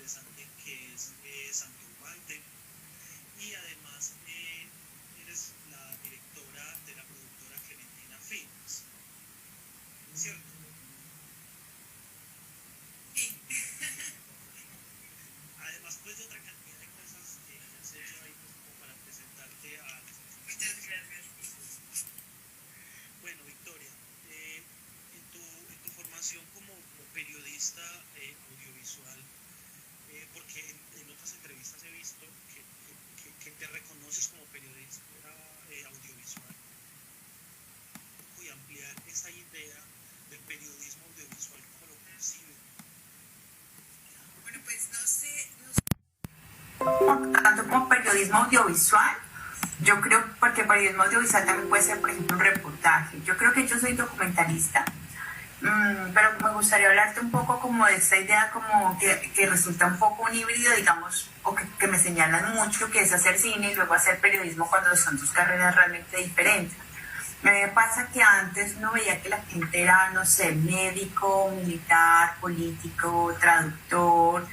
interesante que es Santurbante, y además eres la directora de la productora Clementina Films, ¿cierto? Sí. Además pues de otra cantidad de cosas que has hecho ahí pues, como para presentarte a... Muchas gracias. Bueno, Victoria, en tu formación como periodista audiovisual, porque en otras entrevistas he visto que te reconoces como periodista audiovisual, y ampliar esa idea del periodismo audiovisual, ¿cómo lo concibe? Bueno, pues no sé. Tanto como periodismo audiovisual, yo creo, porque periodismo audiovisual también puede ser, por ejemplo, un reportaje. Yo creo que yo soy documentalista, pero me gustaría hablarte un poco como de esta idea como que resulta un poco un híbrido, digamos, o que me señalan mucho, que es hacer cine y luego hacer periodismo cuando son dos carreras realmente diferentes. Me pasa que antes uno veía que la gente era, no sé, médico, militar, político, traductor,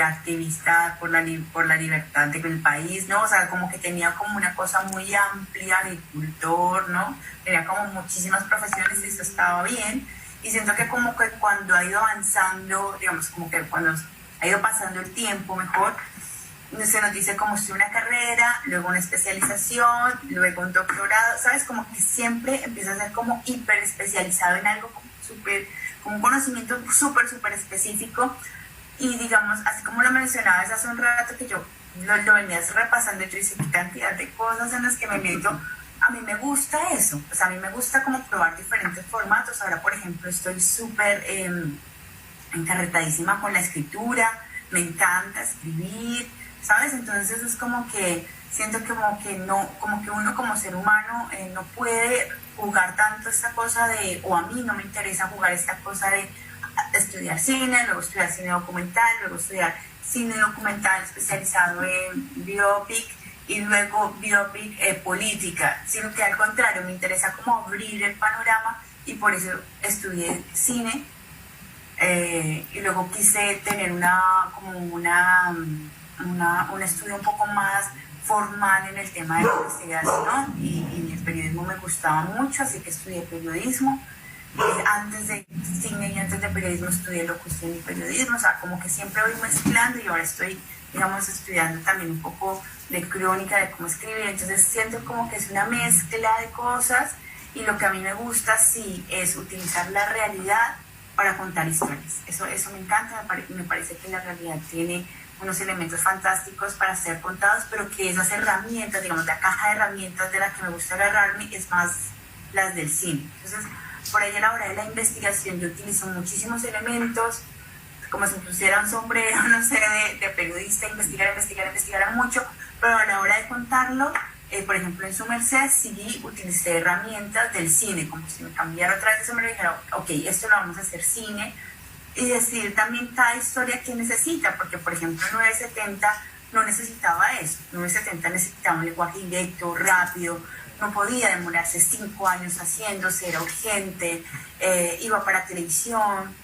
activista por la libertad del país, ¿no? O sea, como que tenía como una cosa muy amplia, agricultor, ¿no? Tenía como muchísimas profesiones y eso estaba bien. Y siento que como que cuando ha ido avanzando, digamos, como que cuando ha ido pasando el tiempo mejor, se nos dice como si una carrera, luego una especialización, luego un doctorado, ¿sabes? Como que siempre empieza a ser como hiper especializado en algo como súper, como un conocimiento súper específico. Y digamos, así como lo mencionabas hace un rato que yo lo venías repasando, yo hice qué cantidad de cosas en las que me meto. A mí me gusta eso, o sea, a mí me gusta como probar diferentes formatos. Ahora, por ejemplo, estoy súper encarretadísima con la escritura, me encanta escribir, ¿sabes? Entonces es como que siento como que no, como que uno como ser humano no puede jugar tanto esta cosa de, o a mí no me interesa jugar esta cosa de estudiar cine, luego estudiar cine documental, luego estudiar cine documental especializado en biopic y luego biopic política, sino que al contrario me interesa como abrir el panorama y por eso estudié cine y luego quise tener un estudio un poco más formal en el tema de la investigación y el periodismo me gustaba mucho, así que estudié periodismo. Antes de cine y antes de periodismo estudié locución y periodismo, o sea, como que siempre voy mezclando y ahora estoy, digamos, estudiando también un poco de crónica, de cómo escribir, entonces siento como que es una mezcla de cosas y lo que a mí me gusta sí es utilizar la realidad para contar historias, eso me encanta, me parece que la realidad tiene unos elementos fantásticos para ser contados, pero que esas herramientas, digamos, la caja de herramientas de la que me gusta agarrarme es más las del cine, entonces por ahí a la hora de la investigación yo utilizo muchísimos elementos, como si pusiera un sombrero, no sé, de periodista, investigar mucho, pero a la hora de contarlo, por ejemplo en Su Merced sí utilicé herramientas del cine, como si me cambiara otra vez el sombrero y dijera, ok, esto lo vamos a hacer cine, y decir también cada historia que necesita, porque por ejemplo 970 no necesitaba eso, 970 necesitaba un lenguaje directo, rápido, no podía demorarse 5 años haciéndose, era urgente, iba para televisión,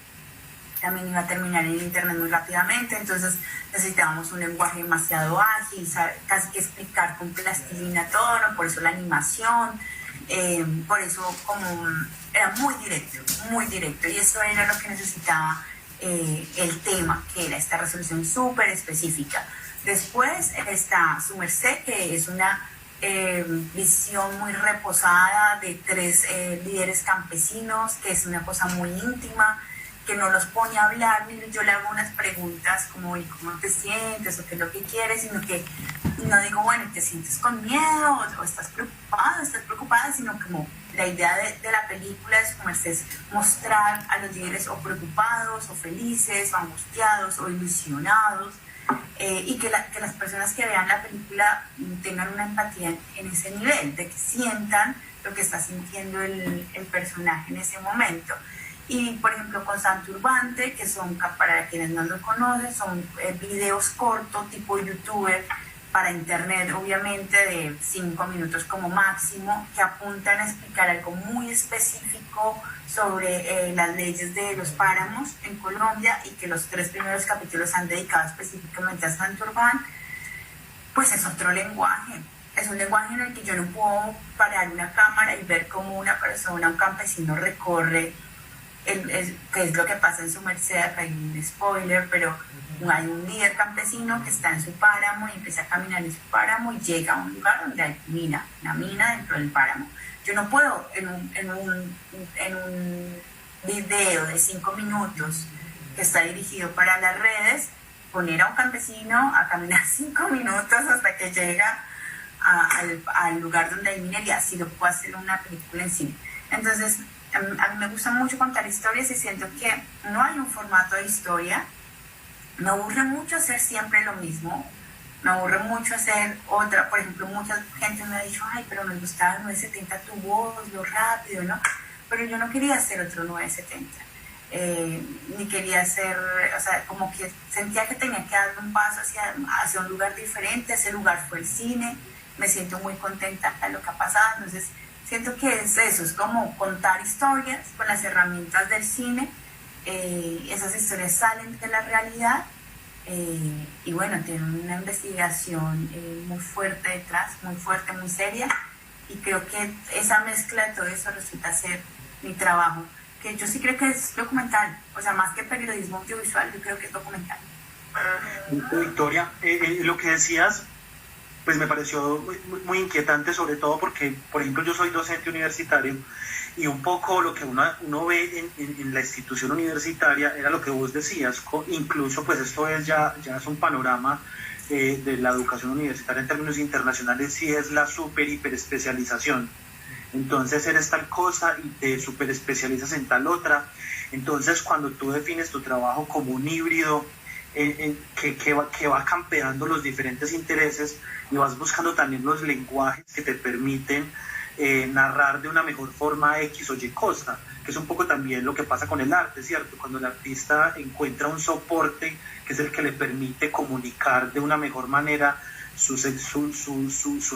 también iba a terminar en internet muy rápidamente, entonces necesitábamos un lenguaje demasiado ágil, casi que explicar con plastilina todo, ¿no? Por eso la animación, por eso como era muy directo, y eso era lo que necesitaba el tema, que era esta resolución súper específica. Después está Su Merced, que es una visión muy reposada de 3 líderes campesinos, que es una cosa muy íntima, que no los pone a hablar, yo le hago unas preguntas como, ¿y cómo te sientes? o qué es lo que quieres, sino que no digo, bueno, ¿te sientes con miedo? o estás preocupada, sino como la idea de la película es, como es mostrar a los líderes o preocupados, o felices, o angustiados, o ilusionados, y que las personas que vean la película tengan una empatía en ese nivel, de que sientan lo que está sintiendo el personaje en ese momento. Y por ejemplo con Santurbante, que son, para quienes no lo conocen, son videos cortos tipo youtuber para internet, obviamente, de 5 minutos como máximo, que apuntan a explicar algo muy específico sobre las leyes de los páramos en Colombia, y que los 3 primeros capítulos han dedicado específicamente a Santurbán. Pues es otro lenguaje, es un lenguaje en el que yo no puedo parar una cámara y ver cómo una persona, un campesino recorre qué es lo que pasa en su merced. Acá hay un spoiler, pero hay un líder campesino que está en su páramo y empieza a caminar en su páramo y llega a un lugar donde hay una mina dentro del páramo. Yo no puedo en un video de 5 minutos que está dirigido para las redes poner a un campesino a caminar 5 minutos hasta que llega al lugar donde hay minería. Si lo puedo hacer una película en cine. Entonces, a mí me gusta mucho contar historias y siento que no hay un formato de historia. Me aburre mucho hacer siempre lo mismo. Me aburre mucho hacer otra. Por ejemplo, mucha gente me ha dicho, ay, pero me gustaba el 970 tu voz, lo rápido, ¿no? Pero yo no quería hacer otro 970. Ni quería hacer, o sea, como que sentía que tenía que dar un paso hacia un lugar diferente. Ese lugar fue el cine. Me siento muy contenta de lo que ha pasado. Entonces, siento que es eso, es como contar historias con las herramientas del cine. Esas historias salen de la realidad, y bueno, tienen una investigación muy fuerte detrás, muy fuerte, muy seria, y creo que esa mezcla de todo eso resulta ser mi trabajo, que yo sí creo que es documental, o sea, más que periodismo audiovisual, yo creo que es documental. Victoria, lo que decías, pues me pareció muy inquietante, sobre todo porque, por ejemplo, yo soy docente universitario, y un poco lo que uno ve en la institución universitaria era lo que vos decías. Incluso pues esto ya es un panorama de la educación universitaria en términos internacionales, y es la hiperespecialización. Entonces eres tal cosa y te superespecializas en tal otra. Entonces cuando tú defines tu trabajo como un híbrido que va campeando los diferentes intereses, y vas buscando también los lenguajes que te permiten narrar de una mejor forma X o Y cosa, que es un poco también lo que pasa con el arte, ¿cierto? Cuando el artista encuentra un soporte que es el que le permite comunicar de una mejor manera sus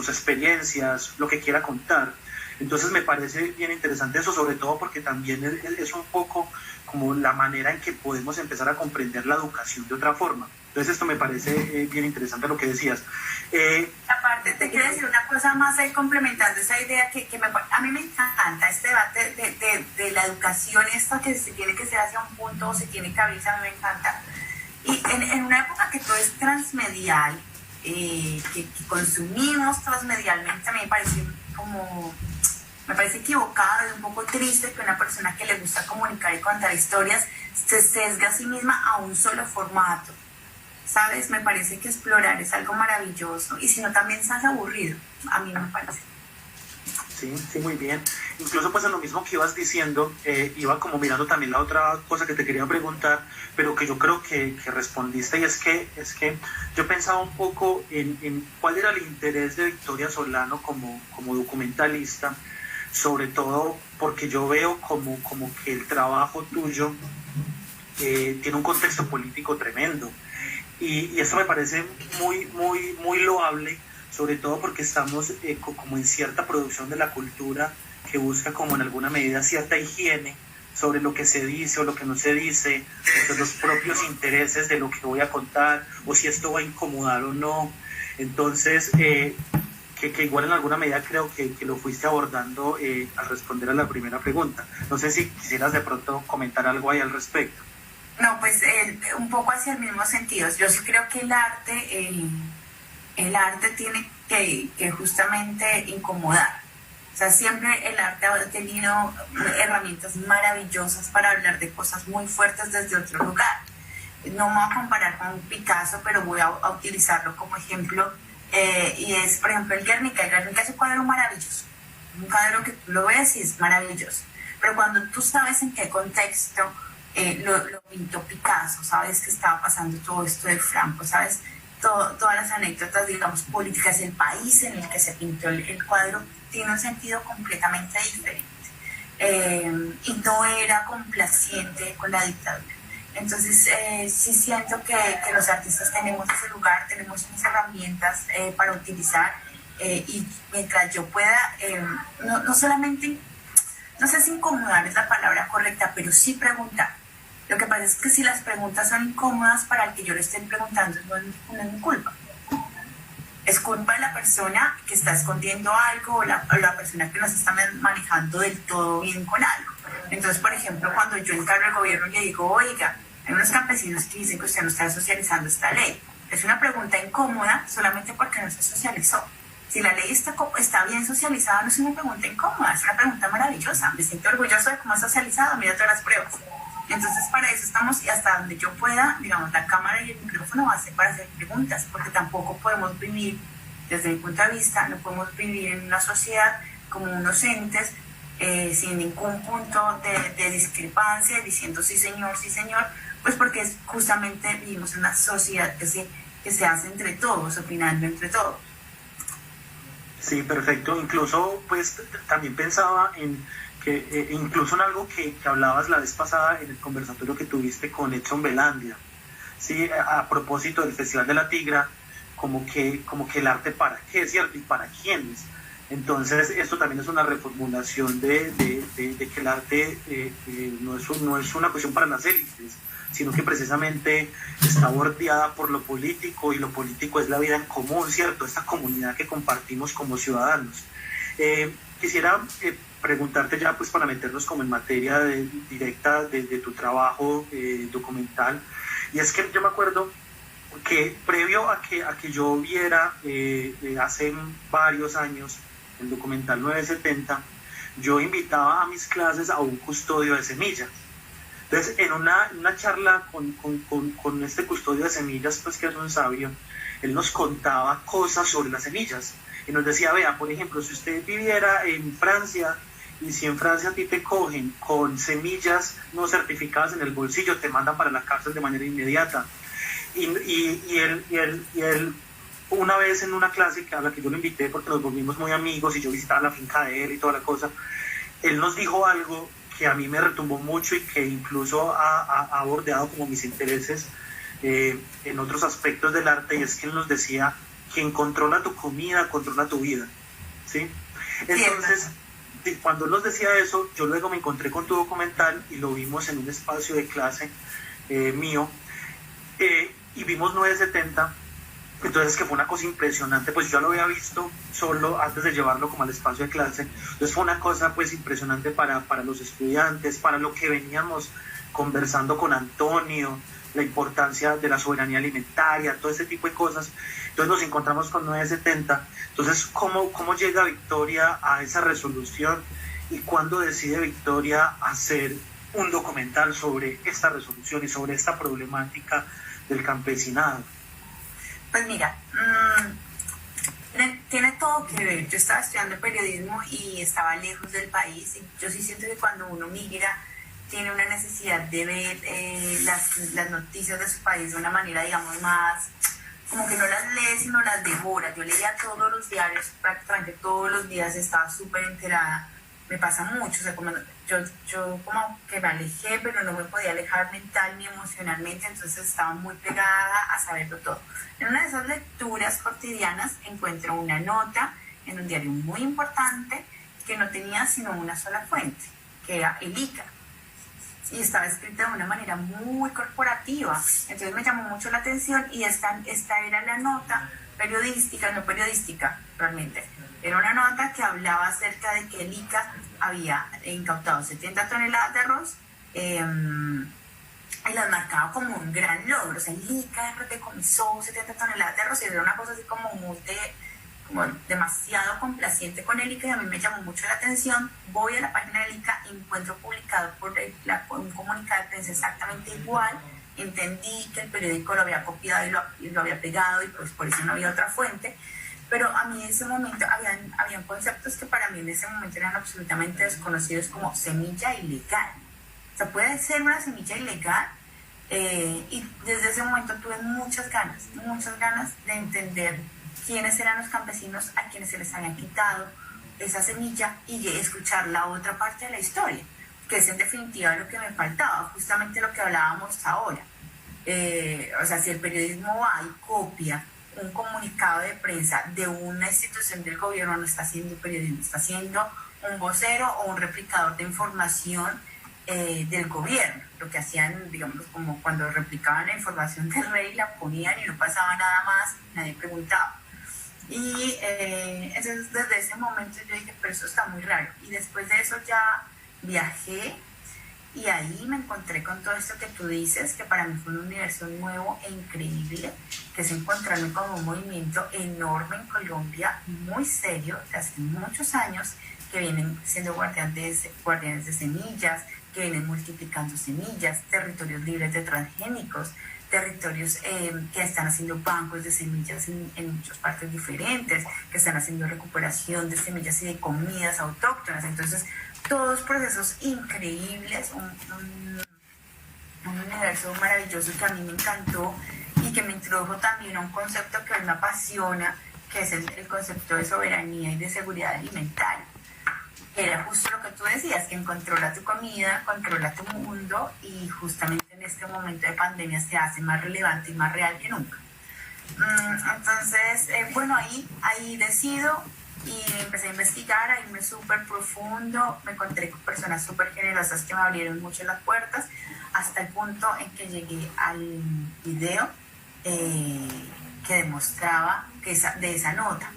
experiencias, lo que quiera contar. Entonces me parece bien interesante eso, sobre todo porque también es un poco como la manera en que podemos empezar a comprender la educación de otra forma. Entonces esto me parece bien interesante lo que decías. Aparte, te quiero decir una cosa más ahí, complementando esa idea que a mí me encanta este debate de la educación, esta que se tiene que ser hacia un punto o se tiene que abrirse, a mí me encanta. Y en una época que todo es transmedial, que consumimos transmedialmente, a mí me parece equivocado y un poco triste que una persona que le gusta comunicar y contar historias se sesga a sí misma a un solo formato. ¿Sabes? Me parece que explorar es algo maravilloso, y si no también estás aburrido, a mí me parece. Sí, muy bien. Incluso pues en lo mismo que ibas diciendo, iba como mirando también la otra cosa que te quería preguntar, pero que yo creo que respondiste, y es que yo pensaba un poco en cuál era el interés de Victoria Solano como documentalista, sobre todo porque yo veo como que el trabajo tuyo tiene un contexto político tremendo. Y esto me parece muy loable, sobre todo porque estamos como en cierta producción de la cultura que busca como en alguna medida cierta higiene sobre lo que se dice o lo que no se dice, sobre los propios intereses de lo que voy a contar, o si esto va a incomodar o no. Entonces, que igual en alguna medida creo que lo fuiste abordando al responder a la primera pregunta. No sé si quisieras de pronto comentar algo ahí al respecto. No, pues un poco hacia el mismo sentido. Yo sí creo que el arte tiene que justamente incomodar. O sea, siempre el arte ha tenido herramientas maravillosas para hablar de cosas muy fuertes desde otro lugar. No me voy a comparar con Picasso, pero voy a utilizarlo como ejemplo. Y es, por ejemplo, el Guernica. El Guernica es un cuadro maravilloso. Un cuadro que tú lo ves y es maravilloso. Pero cuando tú sabes en qué contexto lo pintó Picasso, sabes que estaba pasando todo esto de Franco, sabes todas las anécdotas, digamos, políticas del país en el que se pintó el cuadro, tiene un sentido completamente diferente, y no era complaciente con la dictadura. Entonces, sí siento que los artistas tenemos ese lugar, tenemos unas herramientas para utilizar y mientras yo pueda, no solamente, no sé si incomodar es la palabra correcta, pero sí preguntar. Lo que pasa es que si las preguntas son incómodas para el que yo le esté preguntando, no es mi culpa. Es culpa de la persona que está escondiendo algo o la persona que no se está manejando del todo bien con algo. Entonces, por ejemplo, cuando yo encargo al gobierno y le digo, oiga, hay unos campesinos que dicen que usted no está socializando esta ley. Es una pregunta incómoda solamente porque no se socializó. Si la ley está bien socializada, no es una pregunta incómoda, es una pregunta maravillosa. Me siento orgulloso de cómo es socializado, mira todas las pruebas. Entonces, para eso estamos y hasta donde yo pueda, digamos, la cámara y el micrófono va a ser para hacer preguntas, porque tampoco podemos vivir, desde mi punto de vista, no podemos vivir en una sociedad como unos entes sin ningún punto de discrepancia, diciendo sí señor, pues porque justamente vivimos en una sociedad que se hace entre todos, opinando entre todos. Sí, perfecto. Incluso, pues, también pensaba en que incluso en algo que hablabas la vez pasada en el conversatorio que tuviste con Edson Belandia, ¿sí? A propósito del Festival de la Tigra, como que el arte para qué, ¿cierto? Y para quiénes. Entonces, esto también es una reformulación de que el arte no es una cuestión para las élites, sino que precisamente está bordeada por lo político, y lo político es la vida en común, ¿cierto? Esta comunidad que compartimos como ciudadanos. Quisiera preguntarte ya, pues, para meternos como en materia directa de tu trabajo documental, y es que yo me acuerdo que previo a que yo viera hace varios años el documental 970, yo invitaba a mis clases a un custodio de semillas. Entonces, en una charla con este custodio de semillas, pues, que es un sabio, él nos contaba cosas sobre las semillas y nos decía, vea, por ejemplo, si usted viviera en Francia y si en Francia a ti te cogen con semillas no certificadas en el bolsillo, te mandan para la cárcel de manera inmediata. Y él una vez en una clase a la que yo lo invité porque nos volvimos muy amigos y yo visitaba la finca de él y toda la cosa, él nos dijo algo que a mí me retumbó mucho y que incluso ha bordeado como mis intereses en otros aspectos del arte, y es que él nos decía: quien controla tu comida, controla tu vida, ¿sí? Entonces, cuando él nos decía eso, yo luego me encontré con tu documental y lo vimos en un espacio de clase mío, y vimos 970. Entonces, que fue una cosa impresionante, pues yo lo había visto solo antes de llevarlo como al espacio de clase. Entonces fue una cosa, pues, impresionante para los estudiantes, para lo que veníamos conversando con Antonio, la importancia de la soberanía alimentaria, todo ese tipo de cosas. Entonces nos encontramos con 970. Entonces, ¿cómo llega Victoria a esa resolución y cuándo decide Victoria hacer un documental sobre esta resolución y sobre esta problemática del campesinado? Pues mira, tiene todo que ver. Yo estaba estudiando periodismo y estaba lejos del país. Y yo sí siento que cuando uno migra tiene una necesidad de ver las noticias de su país de una manera, digamos, más, como que no las lee, sino las devora. Yo leía todos los diarios, prácticamente todos los días, estaba súper enterada. Me pasa mucho, o sea, como yo como que me alejé, pero no me podía alejar mental ni emocionalmente, entonces estaba muy pegada a saberlo todo. En una de esas lecturas cotidianas encuentro una nota en un diario muy importante que no tenía sino una sola fuente, que era el ICA, y estaba escrita de una manera muy corporativa. Entonces me llamó mucho la atención y esta era la nota periodística, no periodística realmente. Era una nota que hablaba acerca de que el ICA había incautado 70 toneladas de arroz y las marcaba como un gran logro. O sea, el ICA decomisó 70 toneladas de arroz y era una cosa así como como demasiado complaciente con el ICA, y a mí me llamó mucho la atención. Voy a la página del ICA y encuentro publicado por un comunicado de prensa exactamente igual. Entendí que el periódico lo había copiado y lo había pegado, y pues por eso no había otra fuente. Pero a mí en ese momento habían conceptos que para mí en ese momento eran absolutamente desconocidos, como semilla ilegal. O sea, puede ser una semilla ilegal, y desde ese momento tuve muchas ganas de entender quiénes eran los campesinos a quienes se les había quitado esa semilla y escuchar la otra parte de la historia. que es en definitiva lo que me faltaba, justamente lo que hablábamos ahora. O sea, si el periodismo va y copia un comunicado de prensa de una institución del gobierno, no está haciendo periodismo, está haciendo un vocero o un replicador de información del gobierno. Lo que hacían, digamos, como cuando replicaban la información del rey, la ponían y no pasaba nada más, nadie preguntaba. Y entonces desde ese momento yo dije, pero eso está muy raro. Y después de eso ya viajé y ahí me encontré con todo esto que tú dices, que para mí fue un universo nuevo e increíble, que es encontrarme con un movimiento enorme en Colombia, muy serio, de hace muchos años, que vienen siendo guardianes de semillas, que vienen multiplicando semillas, territorios libres de transgénicos, territorios que están haciendo bancos de semillas en muchas partes diferentes, que están haciendo recuperación de semillas y de comidas autóctonas. Entonces, todos procesos increíbles, un universo maravilloso que a mí me encantó y que me introdujo también a un concepto que hoy me apasiona, que es el concepto de soberanía y de seguridad alimentaria. Era justo lo que tú decías, que controla tu comida, controla tu mundo, y justamente en este momento de pandemia se hace más relevante y más real que nunca. Entonces, bueno, ahí decido y empecé a investigar, a irme súper profundo, me encontré con personas súper generosas que me abrieron mucho las puertas, hasta el punto en que llegué al video que demostraba de esa nota.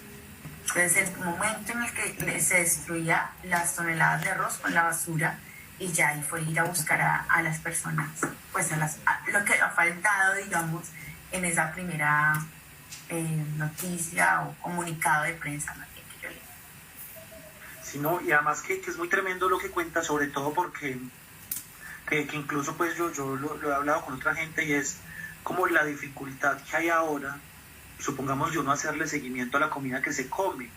Entonces, el momento en el que se destruía las toneladas de arroz con la basura, y ya ahí fue ir a buscar a las personas, pues a lo que ha faltado, digamos, en esa primera noticia o comunicado de prensa, más bien, que yo leí. Sí, no, y además que es muy tremendo lo que cuenta, sobre todo porque que incluso pues yo lo he hablado con otra gente, y es como la dificultad que hay ahora, supongamos yo, no hacerle seguimiento a la comida que se come,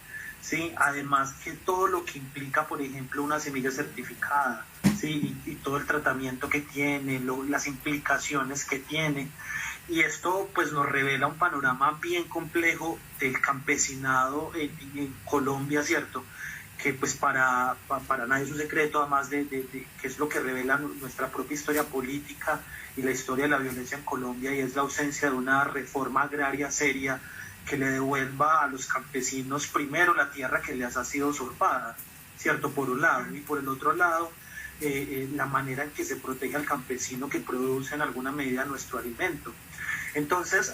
¿sí? Además que todo lo que implica, por ejemplo, una semilla certificada, ¿sí? Y todo el tratamiento que tiene, las implicaciones que tiene, y esto pues nos revela un panorama bien complejo del campesinado en Colombia, ¿cierto? Que pues para nadie es un secreto, además de que es lo que revela nuestra propia historia política y la historia de la violencia en Colombia, y es la ausencia de una reforma agraria seria que le devuelva a los campesinos primero la tierra que les ha sido usurpada, ¿cierto? Por un lado, y por el otro lado, la manera en que se protege al campesino que produce en alguna medida nuestro alimento. Entonces,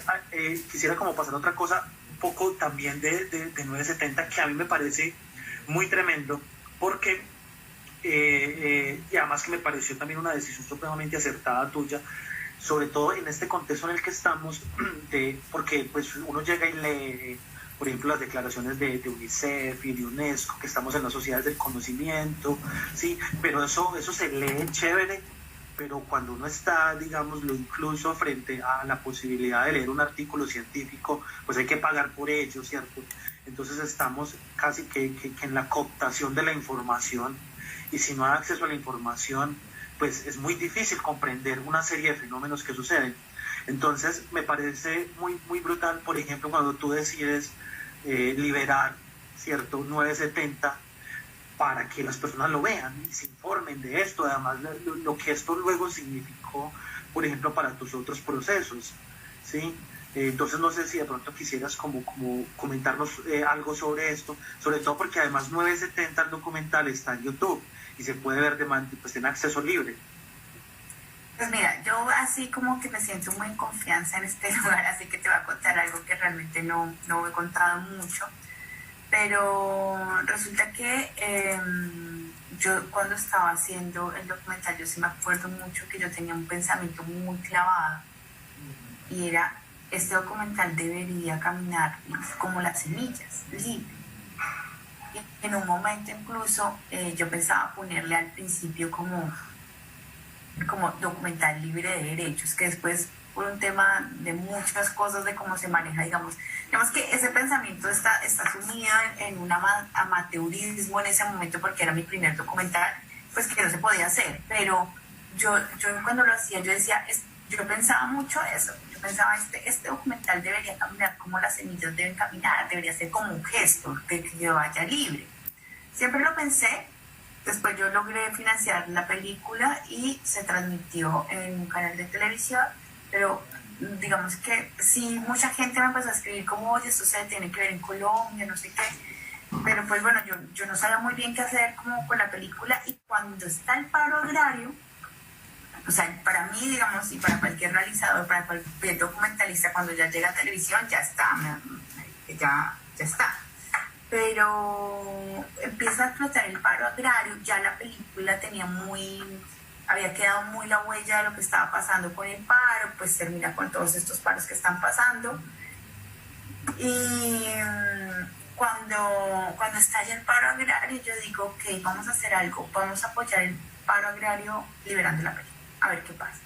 quisiera como pasar a otra cosa, un poco también de 970, que a mí me parece muy tremendo, porque y además que me pareció también una decisión supremamente acertada tuya, sobre todo en este contexto en el que estamos, porque pues uno llega y lee, por ejemplo, las declaraciones de UNICEF y de UNESCO, que estamos en las sociedades del conocimiento, sí, pero eso se lee chévere, pero cuando uno está, digámoslo, incluso frente a la posibilidad de leer un artículo científico, pues hay que pagar por ello, ¿cierto? Entonces estamos casi que en la cooptación de la información, y si no hay acceso a la información, pues es muy difícil comprender una serie de fenómenos que suceden. Entonces me parece muy, muy brutal, por ejemplo, cuando tú decides liberar, ¿cierto?, 970, para que las personas lo vean y se informen de esto, además lo que esto luego significó, por ejemplo, para tus otros procesos, ¿sí? Entonces no sé si de pronto quisieras como comentarnos algo sobre esto, sobre todo porque además 970, el documental, está en YouTube y se puede ver pues tiene acceso libre. Pues mira, yo así como que me siento muy en confianza en este lugar, así que te voy a contar algo que realmente no he contado mucho, pero resulta que yo cuando estaba haciendo el documental, yo sí me acuerdo mucho que yo tenía un pensamiento muy clavado, y era: este documental debería caminar como las semillas, libre. Y en un momento incluso yo pensaba ponerle al principio como documental libre de derechos, que después, por un tema de muchas cosas de cómo se maneja, digamos que ese pensamiento está sumido en un amateurismo en ese momento, porque era mi primer documental, pues que no se podía hacer. Pero yo cuando lo hacía, yo pensaba mucho eso. Yo pensaba, este documental debería caminar como las semillas deben caminar, debería ser como un gesto de que yo vaya libre. Siempre lo pensé, Después yo logré financiar la película y se transmitió en un canal de televisión, pero digamos que sí, mucha gente me empezó a escribir como, oye, esto se tiene que ver en Colombia, no sé qué, pero pues bueno, yo no sabía muy bien qué hacer como con la película, y cuando está el paro agrario, o sea, para mí, digamos, y para cualquier realizador, para cualquier documentalista, cuando ya llega a televisión, ya está, ya está. Pero empieza a explotar el paro agrario, ya la película había quedado muy la huella de lo que estaba pasando con el paro, pues termina con todos estos paros que están pasando. Y cuando estalla el paro agrario, yo digo, ok, vamos a hacer algo, vamos a apoyar el paro agrario liberando la película, a ver qué pasa.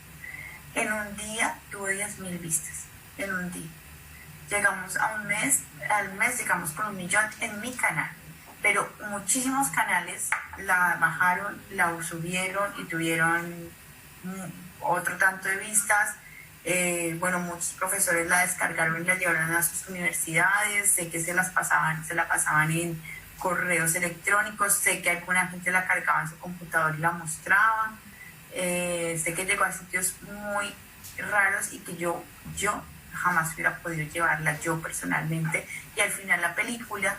En un día tuvo 10.000 vistas, en un día. Llegamos a al mes llegamos con 1 millón en mi canal, pero muchísimos canales la bajaron, la subieron y tuvieron otro tanto de vistas. Bueno, muchos profesores la descargaron y la llevaron a sus universidades, sé que se la pasaban en correos electrónicos, sé que alguna gente la cargaba en su computador y la mostraba, sé que llegó a sitios muy raros y que yo jamás hubiera podido llevarla yo personalmente, y al final la película,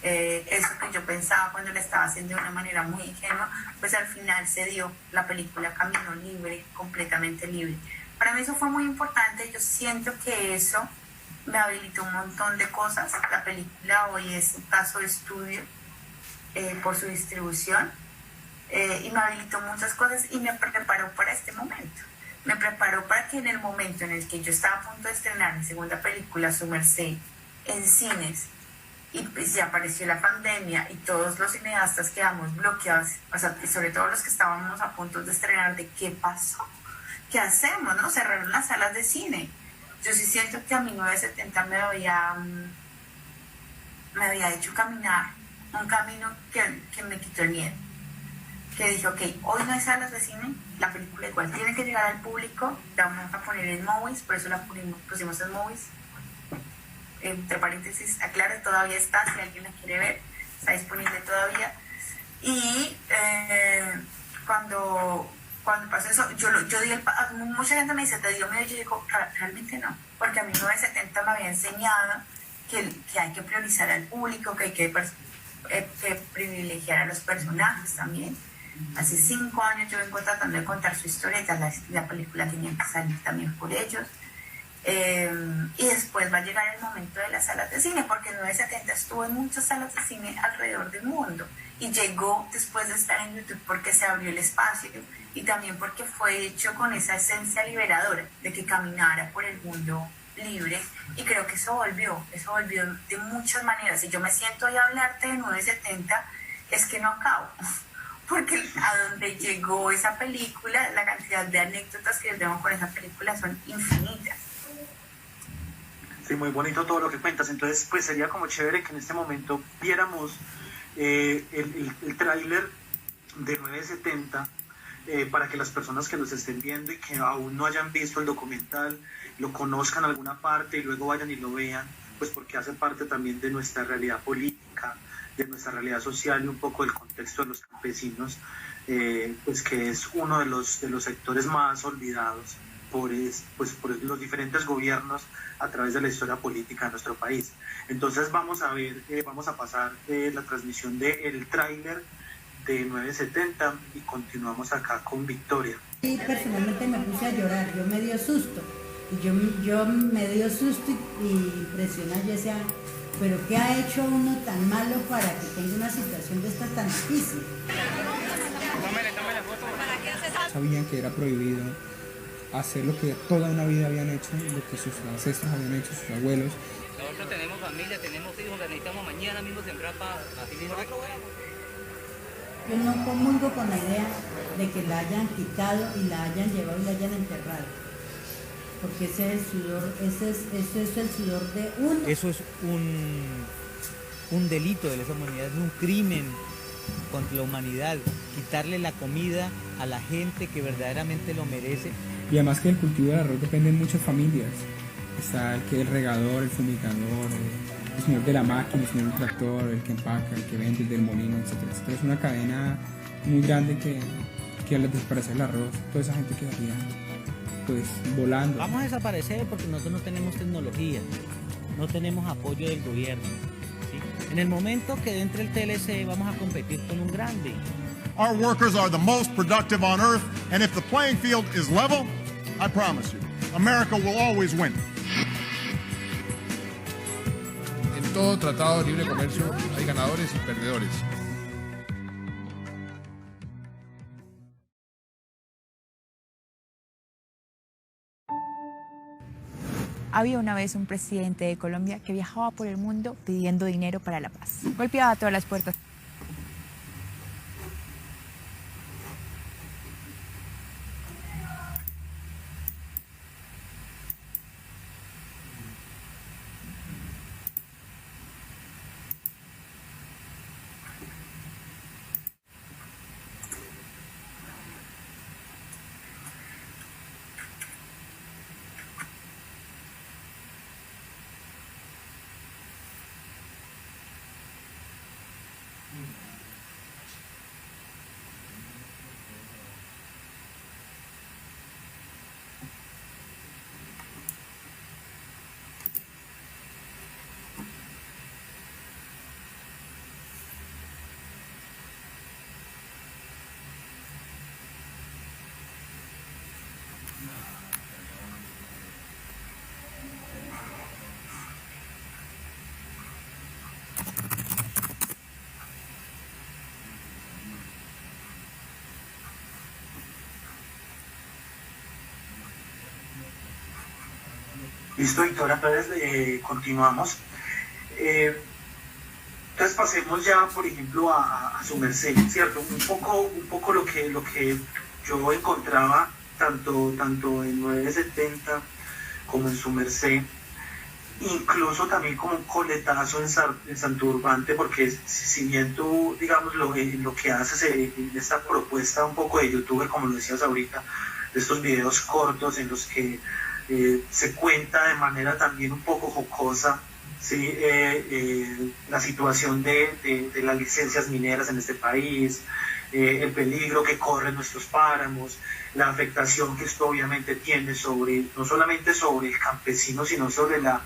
eso que yo pensaba cuando la estaba haciendo de una manera muy ingenua, pues al final se dio, la película caminó libre, completamente libre. Para mí eso fue muy importante, yo siento que eso me habilitó un montón de cosas. La película hoy es un caso de estudio por su distribución, y me habilitó muchas cosas y me preparó para este momento. Me preparó para que en el momento en el que yo estaba a punto de estrenar mi segunda película, Su Merced, en cines, y pues ya apareció la pandemia y todos los cineastas quedamos bloqueados, o sea, y sobre todo los que estábamos a punto de estrenar, de qué pasó, qué hacemos, ¿no? Cerraron las salas de cine. Yo sí siento que a mí 970 me había hecho caminar un camino que me quitó el miedo, que dije, ok, hoy no hay salas de cine, la película igual tiene que llegar al público, la vamos a poner en Movies, por eso la pusimos en Movies. Entre paréntesis, aclaro, todavía está, si alguien la quiere ver, está disponible todavía. Y cuando pasó eso, yo di mucha gente me dice, ¿te dio miedo? Yo digo, realmente no, porque a mí 970 me había enseñado que hay que priorizar al público, que hay que privilegiar a los personajes también. Hace 5 años yo vengo tratando de contar su historia, y la película tenía que salir también por ellos. Y después va a llegar el momento de las salas de cine, porque 970 estuvo en muchas salas de cine alrededor del mundo, y llegó después de estar en YouTube porque se abrió el espacio, y también porque fue hecho con esa esencia liberadora de que caminara por el mundo libre, y creo que eso volvió de muchas maneras. Si yo me siento hoy a hablarte de 970, es que no acabo, porque a donde llegó esa película, la cantidad de anécdotas que tengo con esa película son infinitas. Sí, muy bonito todo lo que cuentas. Entonces, pues sería como chévere que en este momento viéramos el tráiler de 970, para que las personas que nos estén viendo y que aún no hayan visto el documental lo conozcan en alguna parte y luego vayan y lo vean, pues porque hace parte también de nuestra realidad política, de nuestra realidad social y un poco del contexto de los campesinos, pues que es uno de los sectores más olvidados por los diferentes gobiernos a través de la historia política de nuestro país. Entonces vamos a pasar la transmisión del tráiler de 970 y continuamos acá con Victoria. Sí, personalmente me puse a llorar, yo me dio susto, y yo me dio susto y presión a Yesia, pero ¿qué ha hecho uno tan malo para que tenga una situación de esta tan difícil? Sabían que era prohibido hacer lo que toda una vida habían hecho, lo que sus ancestros habían hecho, sus abuelos. Nosotros tenemos familia, tenemos hijos, necesitamos mañana mismo sembrar para así mismo recoger. Yo no comulgo con la idea de que la hayan quitado y la hayan llevado y la hayan enterrado, porque ese es el sudor, ese es el sudor de uno. Eso es un delito de lesa humanidad, es un crimen contra la humanidad, quitarle la comida a la gente que verdaderamente lo merece. Y además que el cultivo del arroz depende de muchas familias. Está el regador, el fumigador, el señor de la máquina, el señor del tractor, el que empaca, el que vende, el del molino, etcétera, etcétera. Es una cadena muy grande que al desaparecer el arroz, toda esa gente quedaría pues volando. Vamos a desaparecer porque nosotros no tenemos tecnología, no tenemos apoyo del gobierno, ¿sí? En el momento que entre el TLC vamos a competir con un grande. Our workers are the most productive on earth, and if the playing field is level, I promise you, America will always win. En todo tratado de libre comercio hay ganadores y perdedores. Había una vez un presidente de Colombia que viajaba por el mundo pidiendo dinero para la paz. Golpeaba todas las puertas. Listo, Victoria, entonces continuamos. Entonces pasemos ya, por ejemplo, a su merced, ¿cierto? Un poco lo que yo encontraba tanto en 970 como en su merced, incluso también como un coletazo en Santurbante, porque si bien tú, digamos, lo que haces en esta propuesta un poco de youtuber, como lo decías ahorita, de estos videos cortos en los que se cuenta de manera también un poco jocosa, ¿sí? La situación de las licencias mineras en este país, el peligro que corren nuestros páramos, la afectación que esto obviamente tiene no solamente sobre el campesino, sino sobre la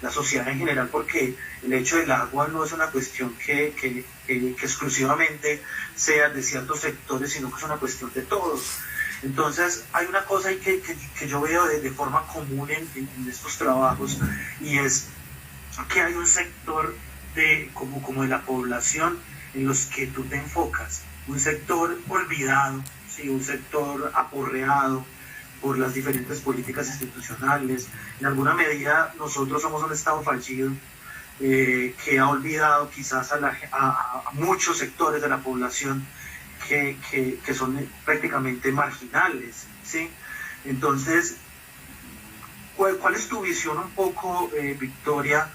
sociedad en general, porque el hecho del agua no es una cuestión que exclusivamente sea de ciertos sectores, sino que es una cuestión de todos. Entonces hay una cosa ahí que yo veo de forma común en estos trabajos, y es que hay un sector como de la población en los que tú te enfocas, un sector olvidado, ¿sí? Un sector aporreado por las diferentes políticas institucionales. En alguna medida nosotros somos un Estado fallido que ha olvidado quizás a muchos sectores de la población que son prácticamente marginales, ¿sí? Entonces, ¿cuál es tu visión un poco, Victoria,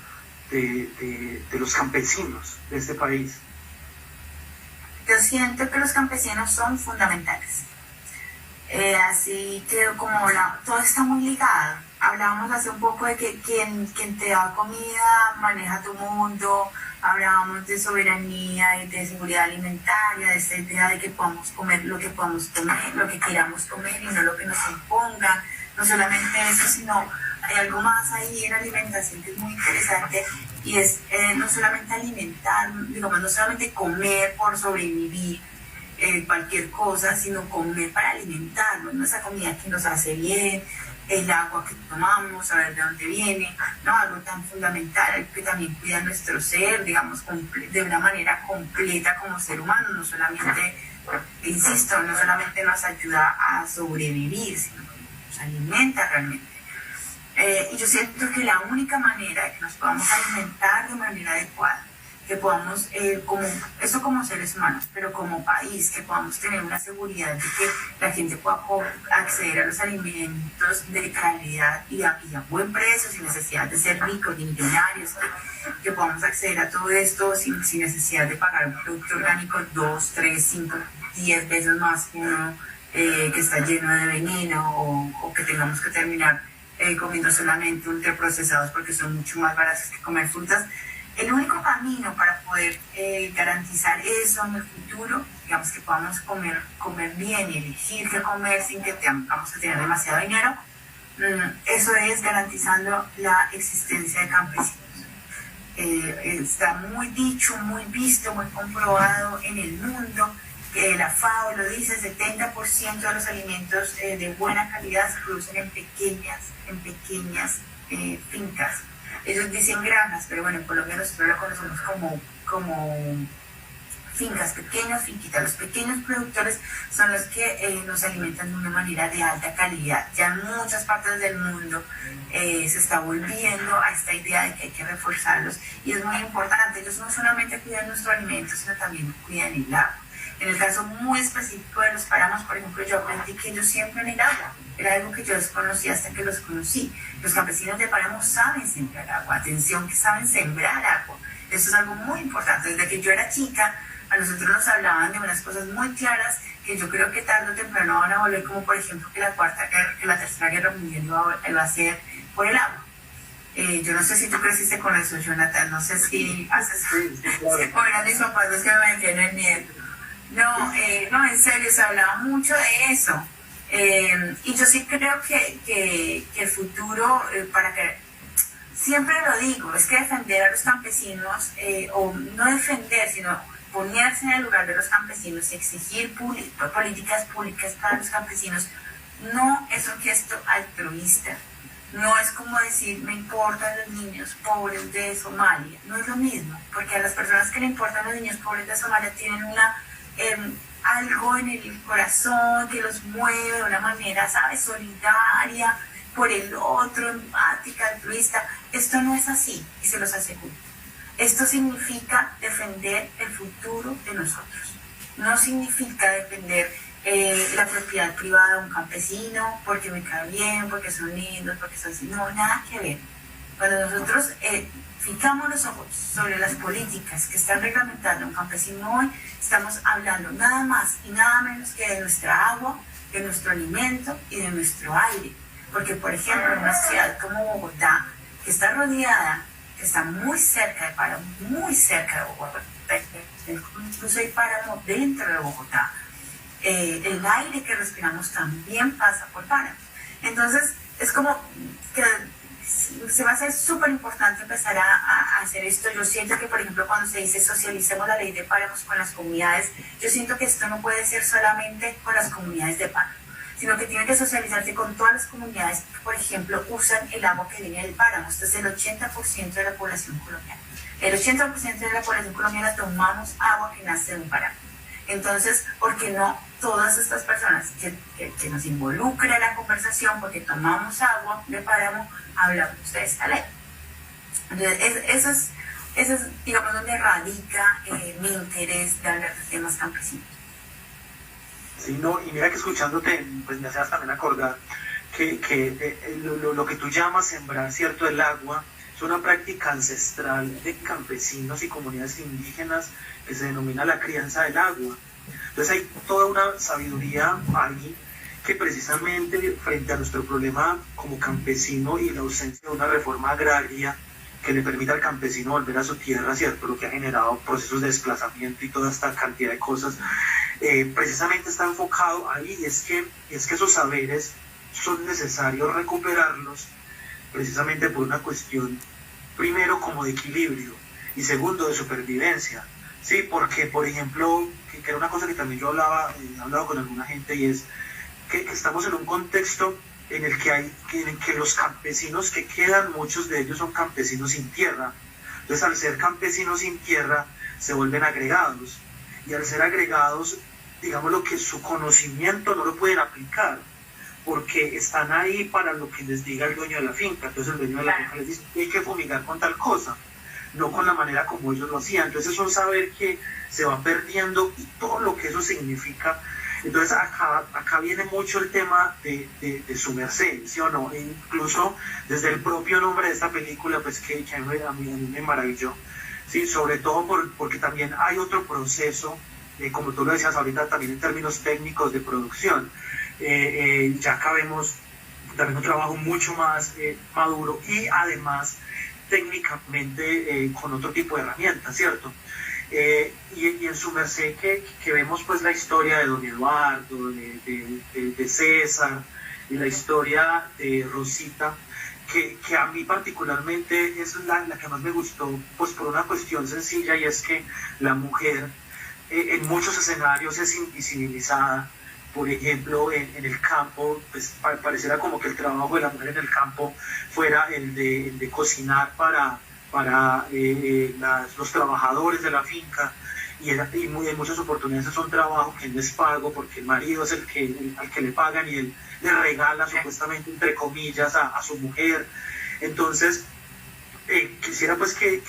de los campesinos de este país? Yo siento que los campesinos son fundamentales. Así que todo está muy ligado. Hablábamos hace un poco de que quien te da comida maneja tu mundo. Hablábamos de soberanía y de seguridad alimentaria, de esta idea de que podamos comer lo que podamos comer, lo que queramos comer y no lo que nos impongan. No solamente eso, sino hay algo más ahí en alimentación que es muy interesante, y es no solamente alimentar, digamos, no solamente comer por sobrevivir, cualquier cosa, sino comer para alimentarnos, ¿no? Esa comida que nos hace bien, el agua que tomamos, saber de dónde viene, ¿no? Algo tan fundamental que también cuida nuestro ser, digamos, de una manera completa como ser humano, no solamente, insisto, no solamente nos ayuda a sobrevivir, sino que nos alimenta realmente. Y yo siento que la única manera de que nos podamos alimentar de manera adecuada, que podamos, como seres humanos, pero como país, que podamos tener una seguridad de que la gente pueda acceder a los alimentos de calidad y a buen precio, sin necesidad de ser ricos ni millonarios, que podamos acceder a todo esto sin necesidad de pagar un producto orgánico 2, 3, 5, 10 veces más que uno que está lleno de veneno, o que tengamos que terminar comiendo solamente ultraprocesados porque son mucho más baratos que comer frutas. El único camino para poder garantizar eso en el futuro, digamos que podamos comer bien y elegir qué comer sin que tengamos que tener demasiado dinero, eso es garantizando la existencia de campesinos. Está muy dicho, muy visto, muy comprobado en el mundo, que la FAO lo dice, 70% de los alimentos de buena calidad se producen en pequeñas fincas. Ellos dicen granjas, pero bueno, en Colombia nosotros lo conocemos como fincas, finquitas. Los pequeños productores son los que nos alimentan de una manera de alta calidad. Ya en muchas partes del mundo se está volviendo a esta idea de que hay que reforzarlos, y es muy importante. Ellos no solamente cuidan nuestro alimento, sino también cuidan el agua. En el caso muy específico de los páramos, por ejemplo, yo aprendí que ellos siembran el agua. Era algo que yo desconocía hasta que los conocí. Los campesinos de páramos saben sembrar agua. Atención, que saben sembrar agua. Eso es algo muy importante. Desde que yo era chica, a nosotros nos hablaban de unas cosas muy claras que yo creo que tarde o temprano van a volver, como por ejemplo que la Tercera Guerra Mundial va a ser por el agua. Yo no sé si tú creciste con eso, Jonathan. No sé si haces... Como eran mis papás los que me metían en miedo. No, en serio, se hablaba mucho de eso. Y yo sí creo que el futuro, siempre lo digo, es que defender a los campesinos, o no defender, sino ponerse en el lugar de los campesinos y exigir políticas públicas para los campesinos, no es un gesto altruista. No es como decir, me importan los niños pobres de Somalia. No es lo mismo, porque a las personas que le importan los niños pobres de Somalia tienen algo en el corazón que los mueve de una manera, ¿sabes?, solidaria por el otro, empática, altruista. Esto no es así, y se los aseguro. Esto significa defender el futuro de nosotros. No significa defender la propiedad privada de un campesino porque me cae bien, porque son lindos, porque son así. No, nada que ver. Cuando nosotros fijamos los ojos sobre las políticas que están reglamentando un campesino hoy, estamos hablando nada más y nada menos que de nuestra agua, de nuestro alimento y de nuestro aire. Porque, por ejemplo, en una ciudad como Bogotá, que está rodeada, que está muy cerca de páramo, muy cerca de Bogotá, incluso hay páramo dentro de Bogotá, el aire que respiramos también pasa por páramo. Entonces, es como que se va a hacer súper importante empezar a hacer esto. Yo siento que, por ejemplo, cuando se dice socialicemos la ley de páramos con las comunidades, yo siento que esto no puede ser solamente con las comunidades de páramo, sino que tiene que socializarse con todas las comunidades que, por ejemplo, usan el agua que viene del páramo. Esto es el 80% de la población colombiana. El 80% de la población colombiana tomamos agua que nace de un páramo. Entonces, ¿por qué no todas estas personas que nos involucran en la conversación porque tomamos agua de páramo, hablamos de esta ley? Entonces, eso es, digamos, donde radica mi interés de hablar de temas campesinos. Sí, no, y mira que escuchándote, pues me haces también acordar que lo que tú llamas sembrar, ¿cierto?, el agua, es una práctica ancestral de campesinos y comunidades indígenas que se denomina la crianza del agua. Entonces hay toda una sabiduría ahí que precisamente frente a nuestro problema como campesino y la ausencia de una reforma agraria que le permita al campesino volver a su tierra, ¿cierto?, lo que ha generado procesos de desplazamiento y toda esta cantidad de cosas, precisamente está enfocado ahí, y es que esos saberes son necesarios recuperarlos precisamente por una cuestión, primero, como de equilibrio, y segundo, de supervivencia. Sí, porque, por ejemplo, que era una cosa que también yo he hablado con alguna gente, y es que estamos en un contexto en el que los campesinos que quedan, muchos de ellos son campesinos sin tierra. Entonces, al ser campesinos sin tierra, se vuelven agregados, y al ser agregados, digamos, lo que su conocimiento no lo pueden aplicar, porque están ahí para lo que les diga el dueño de la finca. Entonces el dueño de la finca les dice, hay que fumigar con tal cosa, no con la manera como ellos lo hacían. Entonces es un saber que se va perdiendo, y todo lo que eso significa. Entonces acá viene mucho el tema de su merced, ¿sí o no? E incluso desde el propio nombre de esta película, pues que a mí me maravilló, ¿sí? Sobre todo porque también hay otro proceso, como tú lo decías ahorita, también en términos técnicos de producción. Ya acá vemos también un trabajo mucho más maduro, y además técnicamente con otro tipo de herramientas, ¿cierto? Y en su merced que vemos pues la historia de don Eduardo, de César, y la historia de Rosita, que a mí particularmente es la que más me gustó, pues por una cuestión sencilla, y es que la mujer en muchos escenarios es invisibilizada. Por ejemplo, en el campo, pues pareciera como que el trabajo de la mujer en el campo fuera el de cocinar para los trabajadores de la finca, y en muchas oportunidades es un trabajo que no es pago porque el marido es al que le pagan y él le regala supuestamente, entre comillas, a su mujer. Entonces, quisiera pues que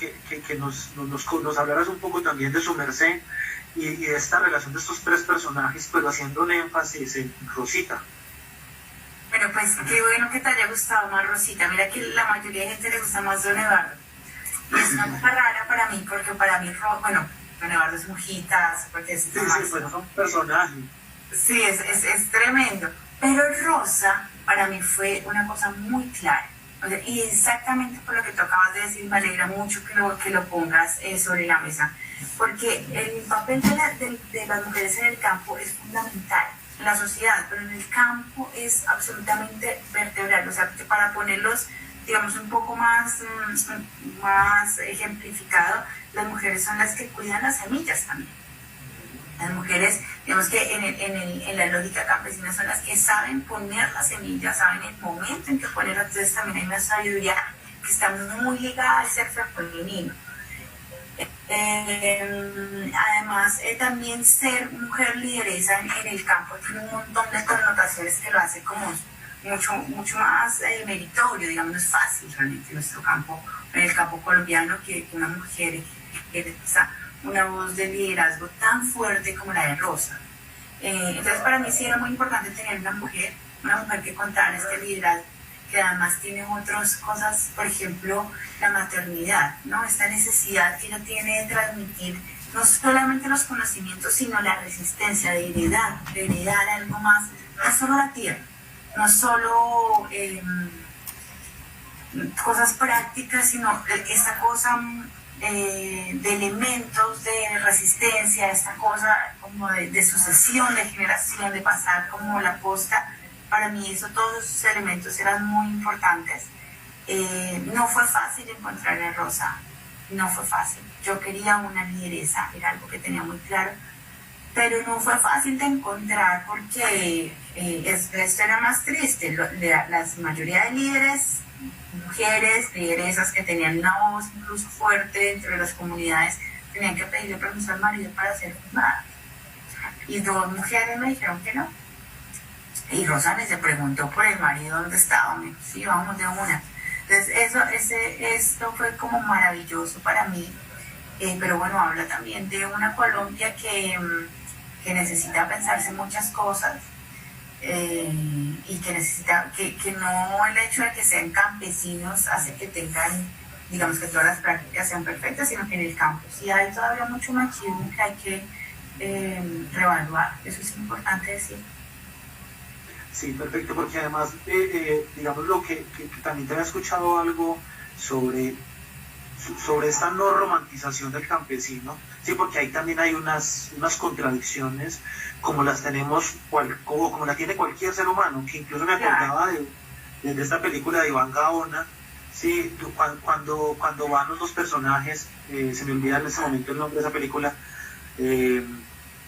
nos hablaras un poco también de su merced y de esta relación de estos tres personajes, pero haciendo un énfasis en Rosita. Bueno, pues qué bueno que te haya gustado más Rosita. Mira que la mayoría de gente le gusta más Don Eduardo. Y es una cosa rara para mí, porque para mí, bueno, Don Eduardo es mujitas, porque es un personaje. Sí, es tremendo. Pero Rosa, para mí fue una cosa muy clara. O sea, y exactamente por lo que tú acabas de decir, me alegra mucho que lo pongas sobre la mesa. Porque el papel de las mujeres en el campo es fundamental en la sociedad, pero en el campo es absolutamente vertebral. O sea, para ponerlos, digamos, un poco más ejemplificado, las mujeres son las que cuidan las semillas también. Las mujeres, digamos que en la lógica campesina, son las que saben poner las semillas, saben el momento en que ponerlas. Entonces también hay una sabiduría que está muy ligada al sexo femenino. Además, también ser mujer lideresa en el campo tiene un montón de connotaciones que lo hace como mucho más meritorio, digamos. No es fácil realmente en nuestro campo, en el campo colombiano, que una mujer una voz de liderazgo tan fuerte como la de Rosa. Entonces para mí sí era muy importante tener una mujer que contara este liderazgo, que además tiene otras cosas, por ejemplo, la maternidad, ¿no? Esta necesidad que ella tiene de transmitir no solamente los conocimientos, sino la resistencia, de heredar algo más, no solo la tierra, no solo cosas prácticas, sino esta cosa de elementos de resistencia, esta cosa como de sucesión, de generación, de pasar como la posta. Para mí todos esos elementos eran muy importantes. No fue fácil encontrar a Rosa, no fue fácil. Yo quería una lideresa, era algo que tenía muy claro, pero no fue fácil de encontrar porque esto era más triste. La mayoría de líderes, mujeres, lideresas que tenían una voz incluso fuerte dentro de las comunidades, tenían que pedirle permiso al marido para ser juzgadas. Y 2 mujeres me dijeron que no. Y Rosa se preguntó por el marido dónde estaba. Me dijo, sí, vamos de una. Entonces esto fue como maravilloso para mí. Pero bueno, habla también de una Colombia que necesita pensarse muchas cosas. Y que necesita, que no el hecho de que sean campesinos hace que tengan, digamos, que todas las prácticas sean perfectas, sino que en el campo sí hay todavía mucho machismo que hay que reevaluar. Eso es importante decir. Sí, perfecto, porque además, digamos, lo que también te había escuchado algo sobre esta no romantización del campesino, sí, porque ahí también hay unas contradicciones como las tenemos, como la tiene cualquier ser humano, que incluso me acordaba de esta película de Iván Gaona, sí, cuando van los 2 personajes, se me olvida en ese momento el nombre de esa película.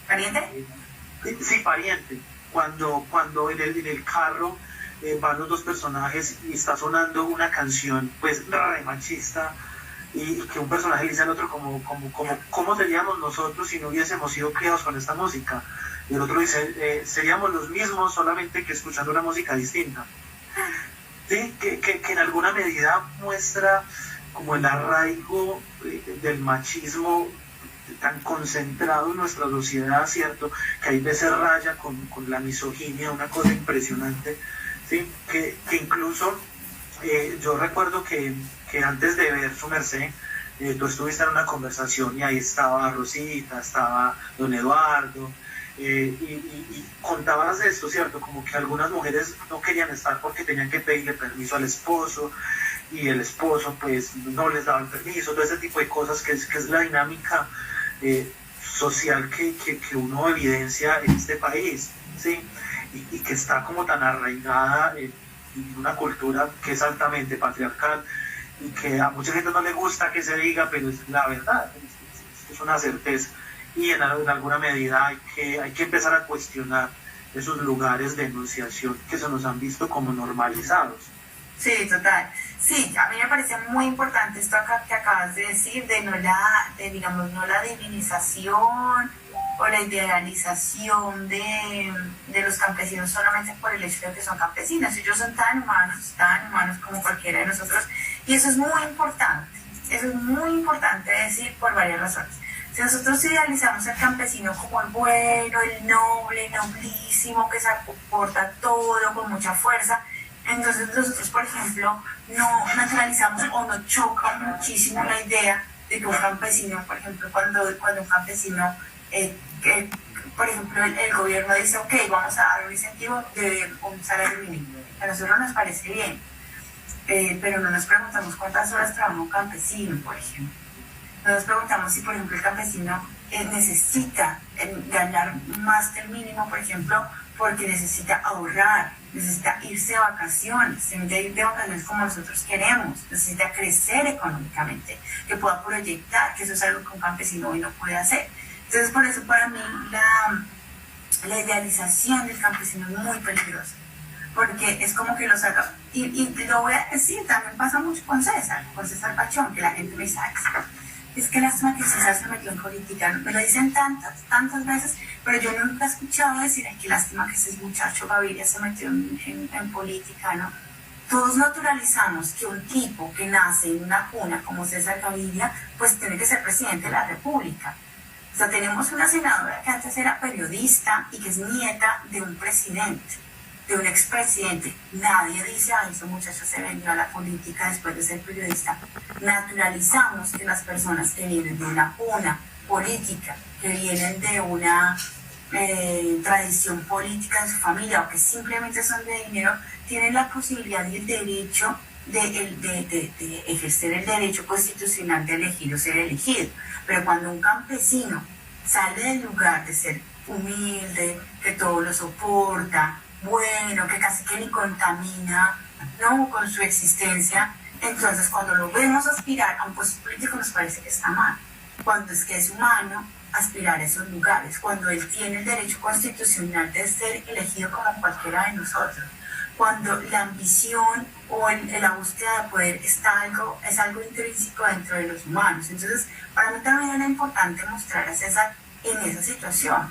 ¿Pariente? Sí, Pariente. Cuando en el carro van los 2 personajes y está sonando una canción pues re machista, y que un personaje le dice al otro ¿cómo seríamos nosotros si no hubiésemos sido criados con esta música? Y el otro dice, seríamos los mismos, solamente que escuchando una música distinta. ¿Sí? Que en alguna medida muestra como el arraigo del machismo tan concentrado en nuestra sociedad, ¿cierto? Que hay veces raya con la misoginia, una cosa impresionante, ¿sí? Que incluso yo recuerdo que antes de ver su merced, tú estuviste en una conversación y ahí estaba Rosita, estaba don Eduardo, y contabas de esto, ¿cierto? Como que algunas mujeres no querían estar porque tenían que pedirle permiso al esposo, y el esposo pues no les daba el permiso, todo ese tipo de cosas que es la dinámica social que uno evidencia en este país, ¿sí? Y que está como tan arraigada en una cultura que es altamente patriarcal y que a mucha gente no le gusta que se diga, pero es la verdad, es una certeza. Y en alguna medida hay que empezar a cuestionar esos lugares de enunciación que se nos han visto como normalizados. Sí, total. Sí, a mí me parece muy importante esto acá que acabas de decir, de no la divinización o la idealización de los campesinos solamente por el hecho de que son campesinos. Ellos son tan humanos como cualquiera de nosotros, y eso es muy importante decir por varias razones. Si nosotros idealizamos al campesino como el bueno, el noble, noblísimo, que se aporta todo con mucha fuerza, entonces nosotros, por ejemplo, no naturalizamos o nos choca muchísimo la idea de que un campesino, por ejemplo, cuando un campesino, por ejemplo, el gobierno dice, ok, vamos a dar un incentivo de un salario mínimo. A nosotros nos parece bien, pero no nos preguntamos cuántas horas trabaja un campesino, por ejemplo. No nos preguntamos si, por ejemplo, el campesino necesita ganar más que el mínimo, por ejemplo, porque necesita ahorrar, necesita irse de vacaciones, necesita ir de vacaciones como nosotros queremos, necesita crecer económicamente, que pueda proyectar, que eso es algo que un campesino hoy no puede hacer. Entonces, por eso para mí la idealización del campesino es muy peligrosa, porque es como que lo saca, y lo voy a decir, también pasa mucho con César Pachón, que la gente me dice, es que lástima que César se metió en política. Me lo dicen tantas veces, pero yo nunca he escuchado decir, qué lástima que ese muchacho Gaviria se metió en política, ¿no? Todos naturalizamos que un tipo que nace en una cuna como César Gaviria, pues tiene que ser presidente de la República. O sea, tenemos una senadora que antes era periodista y que es nieta de un presidente, de un expresidente. Nadie dice, ese muchacho se vendió a la política después de ser periodista. Naturalizamos que las personas que vienen de una cuna política, que vienen de una tradición política en su familia o que simplemente son de dinero, tienen la posibilidad y el derecho de ejercer el derecho constitucional de elegir o ser elegido. Pero cuando un campesino sale del lugar de ser humilde, que todo lo soporta, bueno, que casi que ni contamina, ¿no?, con su existencia, entonces cuando lo vemos aspirar a un puesto político nos parece que está mal. Cuando es que es humano aspirar a esos lugares, cuando él tiene el derecho constitucional de ser elegido como cualquiera de nosotros, cuando la ambición o la búsqueda de poder es algo intrínseco dentro de los humanos. Entonces, para mí también era importante mostrar a César en esa situación,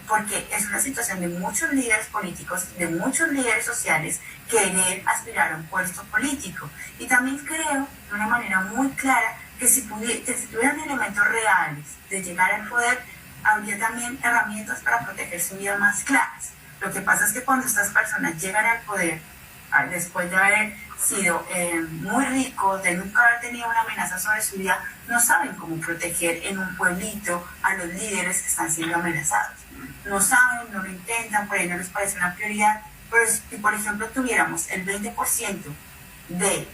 porque es una situación de muchos líderes políticos, de muchos líderes sociales que en él aspiraron a un puesto político. Y también creo, de una manera muy clara, que si tuvieran elementos reales de llegar al poder, habría también herramientas para proteger su vida más claras. Lo que pasa es que cuando estas personas llegan al poder, después de haber sido muy ricos, de nunca haber tenido una amenaza sobre su vida, no saben cómo proteger en un pueblito a los líderes que están siendo amenazados. No saben, no lo intentan, por ahí no les parece una prioridad. Pero si, por ejemplo, tuviéramos el 20% de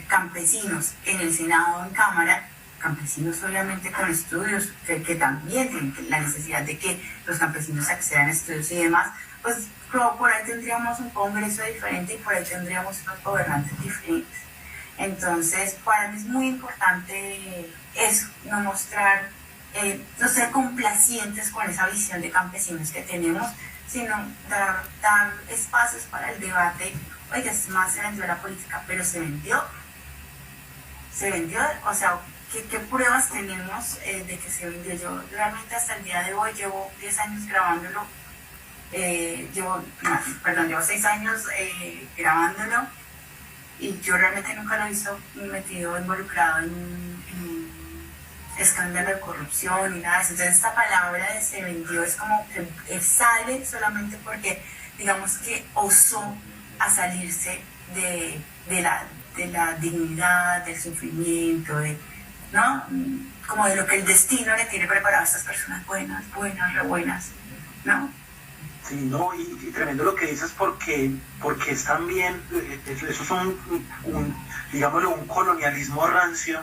campesinos en el Senado o en Cámara, campesinos obviamente con estudios, que también tienen la necesidad de que los campesinos accedan a estudios y demás, pues por ahí tendríamos un Congreso diferente y por ahí tendríamos unos gobernantes diferentes. Entonces, para mí es muy importante eso, no mostrar, no ser complacientes con esa visión de campesinos que tenemos, sino dar espacios para el debate. Oiga, es más, se vendió la política, pero se vendió, o sea, ¿qué pruebas tenemos de que se vendió? Yo realmente hasta el día de hoy llevo 10 años grabándolo, llevo 6 años grabándolo, y yo realmente nunca lo he visto involucrado en un escándalo de corrupción ni nada de eso. Entonces esta palabra de se vendió es como que sale solamente porque, digamos que osó a salirse de la dignidad, del sufrimiento, ¿no?, como de lo que el destino le tiene preparado a estas personas buenas, re buenas, ¿no? Sí, no, y tremendo lo que dices porque es también, eso es digámoslo, un colonialismo rancio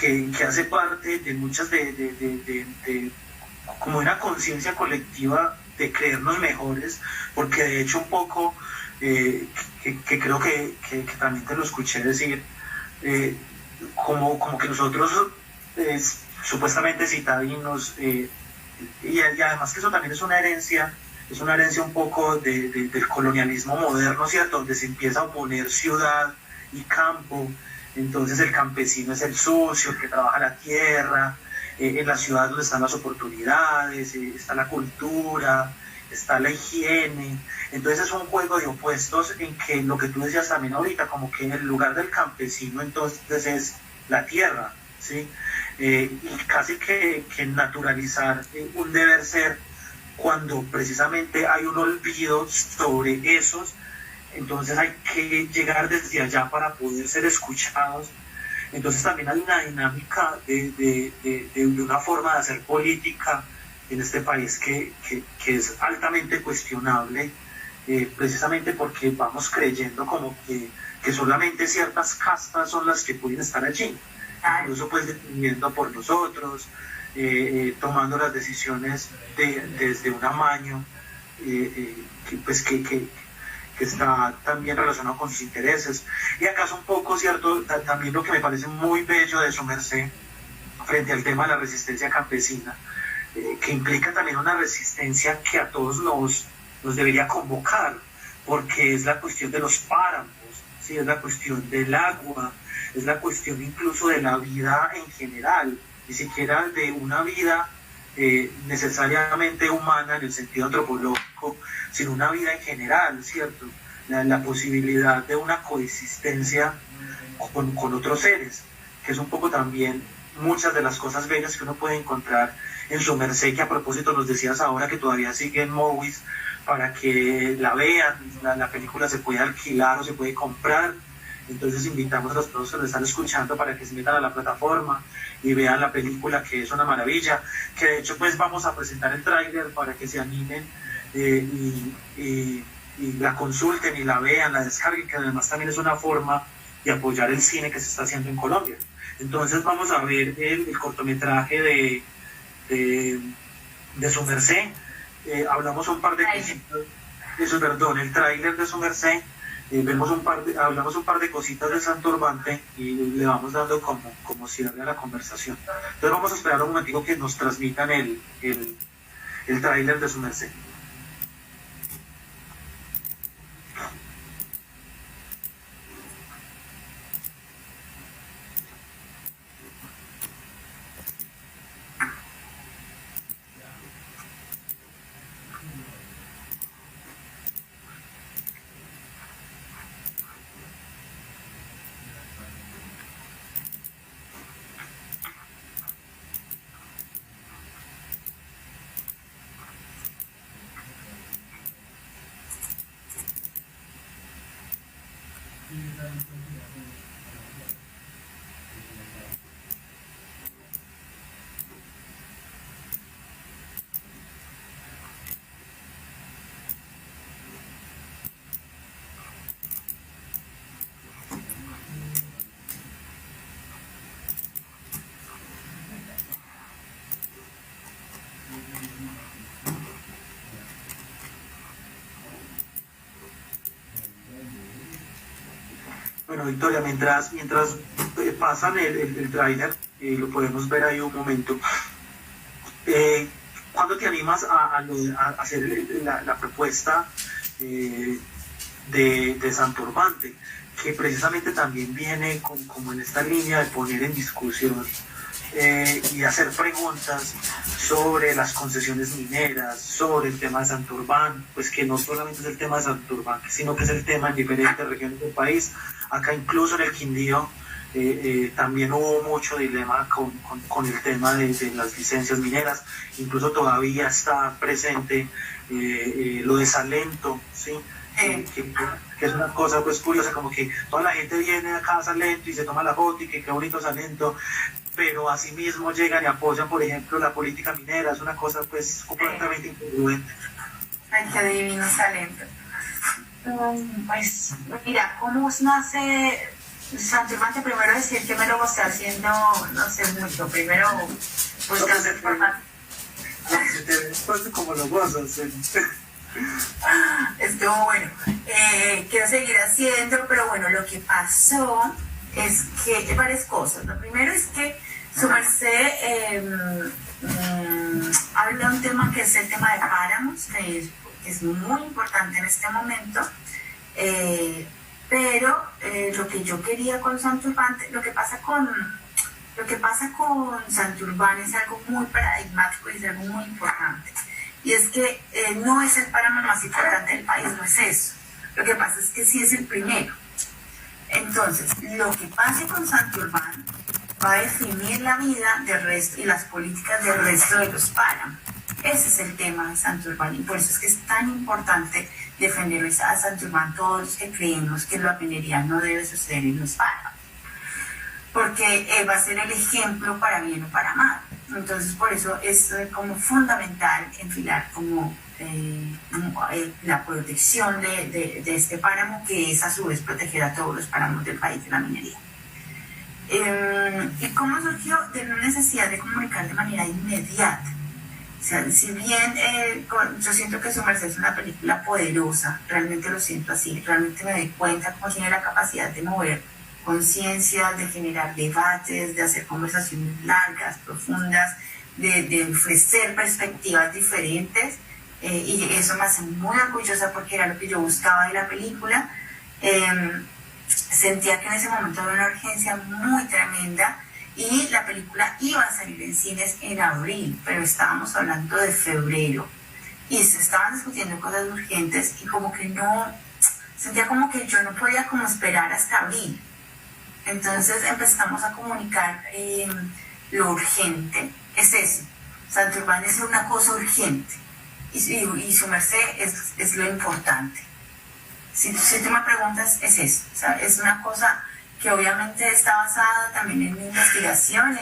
que hace parte de muchas como una conciencia colectiva de creernos mejores, porque de hecho un poco, que creo que también te lo escuché decir, como que nosotros supuestamente citadinos, y además que eso también es una herencia un poco del colonialismo moderno, ¿cierto? Donde se empieza a oponer ciudad y campo. Entonces el campesino es el sucio, el que trabaja la tierra, en la ciudad donde están las oportunidades, está la cultura, está la higiene. Entonces es un juego de opuestos en que lo que tú decías también ahorita, como que en el lugar del campesino entonces es la tierra, ¿sí? Y casi que naturalizar un deber ser cuando precisamente hay un olvido sobre esos. Entonces hay que llegar desde allá para poder ser escuchados. Entonces también hay una dinámica de una forma de hacer política en este país que es altamente cuestionable, precisamente porque vamos creyendo como que solamente ciertas castas son las que pueden estar allí, incluso pues dependiendo por nosotros, tomando las decisiones desde un amaño que está también relacionado con sus intereses. Y acaso un poco, ¿cierto? También lo que me parece muy bello de su merced frente al tema de la resistencia campesina, que implica también una resistencia que a todos nos debería convocar, porque es la cuestión de los páramos, ¿sí? Es la cuestión del agua, es la cuestión incluso de la vida en general, ni siquiera de una vida necesariamente humana en el sentido antropológico, sino una vida en general, ¿cierto? La posibilidad de una coexistencia con otros seres, que es un poco también muchas de las cosas bellas que uno puede encontrar en su merced, que a propósito nos decías ahora que todavía sigue en Movies para que la vean, la película se puede alquilar o se puede comprar. Entonces invitamos a los todos que nos están escuchando para que se metan a la plataforma y vean la película, que es una maravilla, que de hecho pues vamos a presentar el tráiler para que se animen y la consulten y la vean, la descarguen, que además también es una forma de apoyar el cine que se está haciendo en Colombia. Entonces vamos a ver el cortometraje de su merced, hablamos un par de cositas, el tráiler de su merced. Hablamos un par de cositas de Santurbante y le vamos dando como cierre a la conversación. Entonces vamos a esperar un momentico que nos transmitan el tráiler de su merced. Bueno, Victoria, mientras pasan el tráiler, lo podemos ver ahí un momento. ¿Cuándo te animas a hacer la propuesta de Santurbante, que precisamente también viene como en esta línea de poner en discusión y hacer preguntas sobre las concesiones mineras, sobre el tema de Santurbán, pues que no solamente es el tema de Santurbán, sino que es el tema en diferentes regiones del país? Acá incluso en el Quindío también hubo mucho dilema con el tema de las licencias mineras, incluso todavía está presente lo de Salento, ¿sí? Que es una cosa pues curiosa, como que toda la gente viene acá a Salento y se toma la foto y que qué bonito Salento, pero asimismo llegan y apoyan, por ejemplo, la política minera. Es una cosa pues completamente incongruente. Ay, qué divino talento. Pues, mira, ¿cómo nace Santurbán? Primero decir que me lo gusté haciendo, no sé mucho. Primero, pues, se te ve como lo gozas. estuvo bueno. Quiero seguir haciendo, pero bueno, lo que pasó es que hay varias cosas. Lo primero es que su merced habla de un tema que es el tema de páramos, que es muy importante en este momento, pero lo que yo quería con Santurbán, lo que pasa con Santurbán es algo muy paradigmático y es algo muy importante. Y es que no es el páramo más importante del país, no es eso. Lo que pasa es que sí es el primero. Entonces, lo que pase con Santurbán va a definir la vida del resto y las políticas del resto de los páramos. Ese es el tema de Santurbán y por eso es que es tan importante defender a Santurbán todos los que creemos que la minería no debe suceder en los páramos. Porque va a ser el ejemplo para bien o para mal. Entonces, por eso es como fundamental enfilar como la protección de este páramo, que es a su vez proteger a todos los páramos del país de la minería. ¿Y cómo surgió? De una necesidad de comunicar de manera inmediata. O sea, si bien yo siento que Su Merced es una película poderosa, realmente lo siento así, realmente me doy cuenta cómo tiene la capacidad de mover conciencia, de generar debates, de hacer conversaciones largas, profundas, de ofrecer perspectivas diferentes, y eso me hace muy orgullosa porque era lo que yo buscaba de la película. Sentía que en ese momento había una urgencia muy tremenda y la película iba a salir en cines en abril, pero estábamos hablando de febrero y se estaban discutiendo cosas urgentes y como que no, sentía como que yo no podía como esperar hasta abril. Entonces empezamos a comunicar lo urgente, es eso. Santurbán es una cosa urgente y Su Merced es lo importante. Si tú me preguntas, es eso. O sea, es una cosa que obviamente está basada también en mi investigación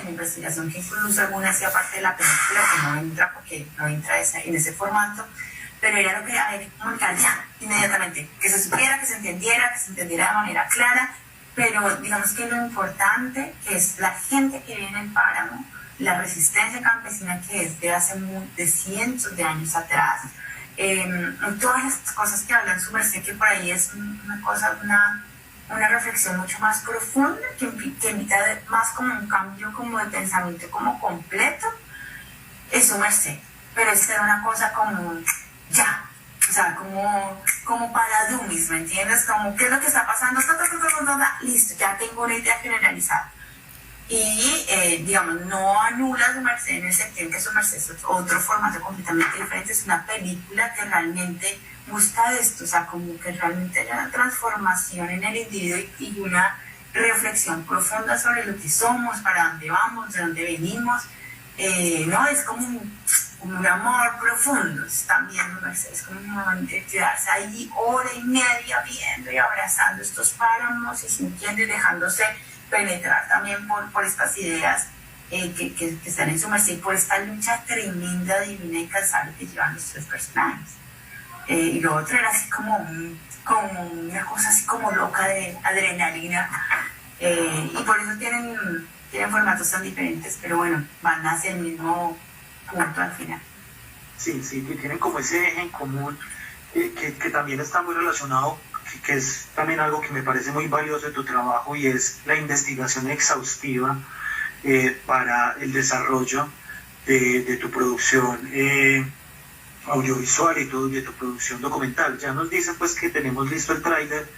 que incluso alguna hacía parte de la película, que no entra porque no entra en ese formato, pero era lo que había que comunicar ya, inmediatamente, que se supiera, que se entendiera de manera clara. Pero digamos que lo importante que es la gente que vive en el páramo, la resistencia campesina que es de cientos de años atrás, todas las cosas que hablan Su Merced, que por ahí es una reflexión mucho más profunda, que invita más como un cambio como de pensamiento como completo, es Su Merced. Pero es una cosa como ya. O sea, como para dummies, ¿me entiendes? Como, ¿qué es lo que está pasando? Listo, ya tengo una idea generalizada. Y, digamos, no anula Su Merced en el sentido que Su Merced es otro formato completamente diferente. Es una película que realmente busca esto, o sea, como que realmente hay una transformación en el individuo y una reflexión profunda sobre lo que somos, para dónde vamos, de dónde venimos. No, es como un amor profundo, también es como quedarse ahí hora y media viendo y abrazando estos páramos y sintiendo y dejándose penetrar también por estas ideas que están en Su Merced y por esta lucha tremenda, divina y cansada que llevan los tres personajes. Y lo otro era así como una cosa así como loca de adrenalina, y por eso tienen formatos tan diferentes, pero bueno, van hacia el mismo punto al final. Sí, que tienen como ese eje en común, que también está muy relacionado, que es también algo que me parece muy valioso de tu trabajo, y es la investigación exhaustiva para el desarrollo de tu producción audiovisual y de tu producción documental. Ya nos dicen pues que tenemos listo el tráiler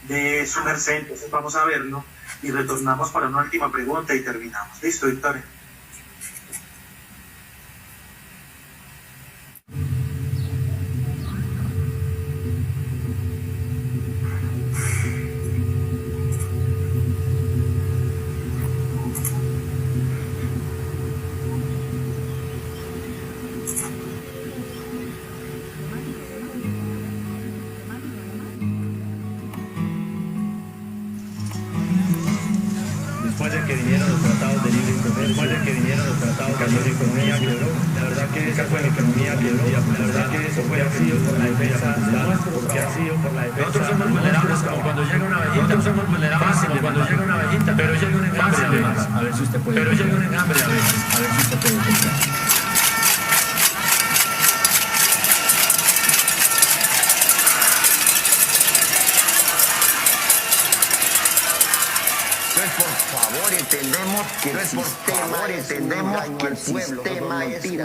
de Su Merced, entonces vamos a verlo y retornamos para una última pregunta y terminamos. ¿Listo, Victoria? Después de que vinieron los tratados de libre comercio, la verdad que que esa fue la economía quebró, la verdad que eso fue así por la defensa, porque ha sido por la defensa. Nosotros somos vulnerables como cuando llega una abejita, nosotros somos vulnerables como cuando llega una abejita, pero llega un enjambre además, a ver si usted puede, pero llega un enjambre a ver si usted puede comprar. Por favor, entendemos que el sistema es un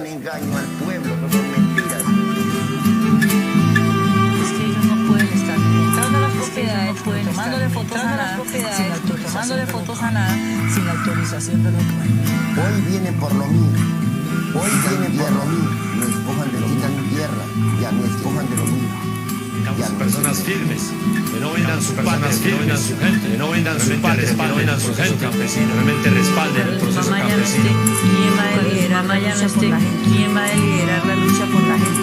engaño al pueblo, no son mentiras. Es que ellos no pueden estar entrando a las propiedades, tomándole fotos a nada, sin autorización de los dueños. Hoy vienen por lo mío, hoy vienen por lo mío, me despojan de lo mío, tierra, ya me despojan de lo mío. Personas firmes, que no vendan su patria, que no vendan su gente, que no vendan su patria, que no vendan su gente, campesino, realmente respalden el proceso campesino. ¿Quién va a liderar la lucha por la gente? ¿Quién va a liderar la lucha por la gente?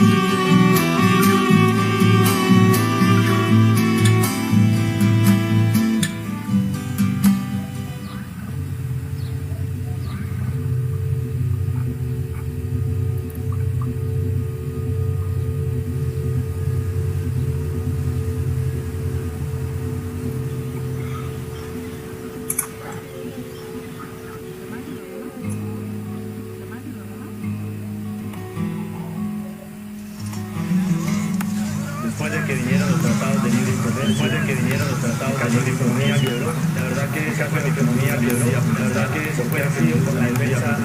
Después de que vinieron los tratados de libre comercio, después de que vinieron los tratados de libre comercio, la verdad que esa fue la economía quebró, la verdad que eso fue así por la defensa,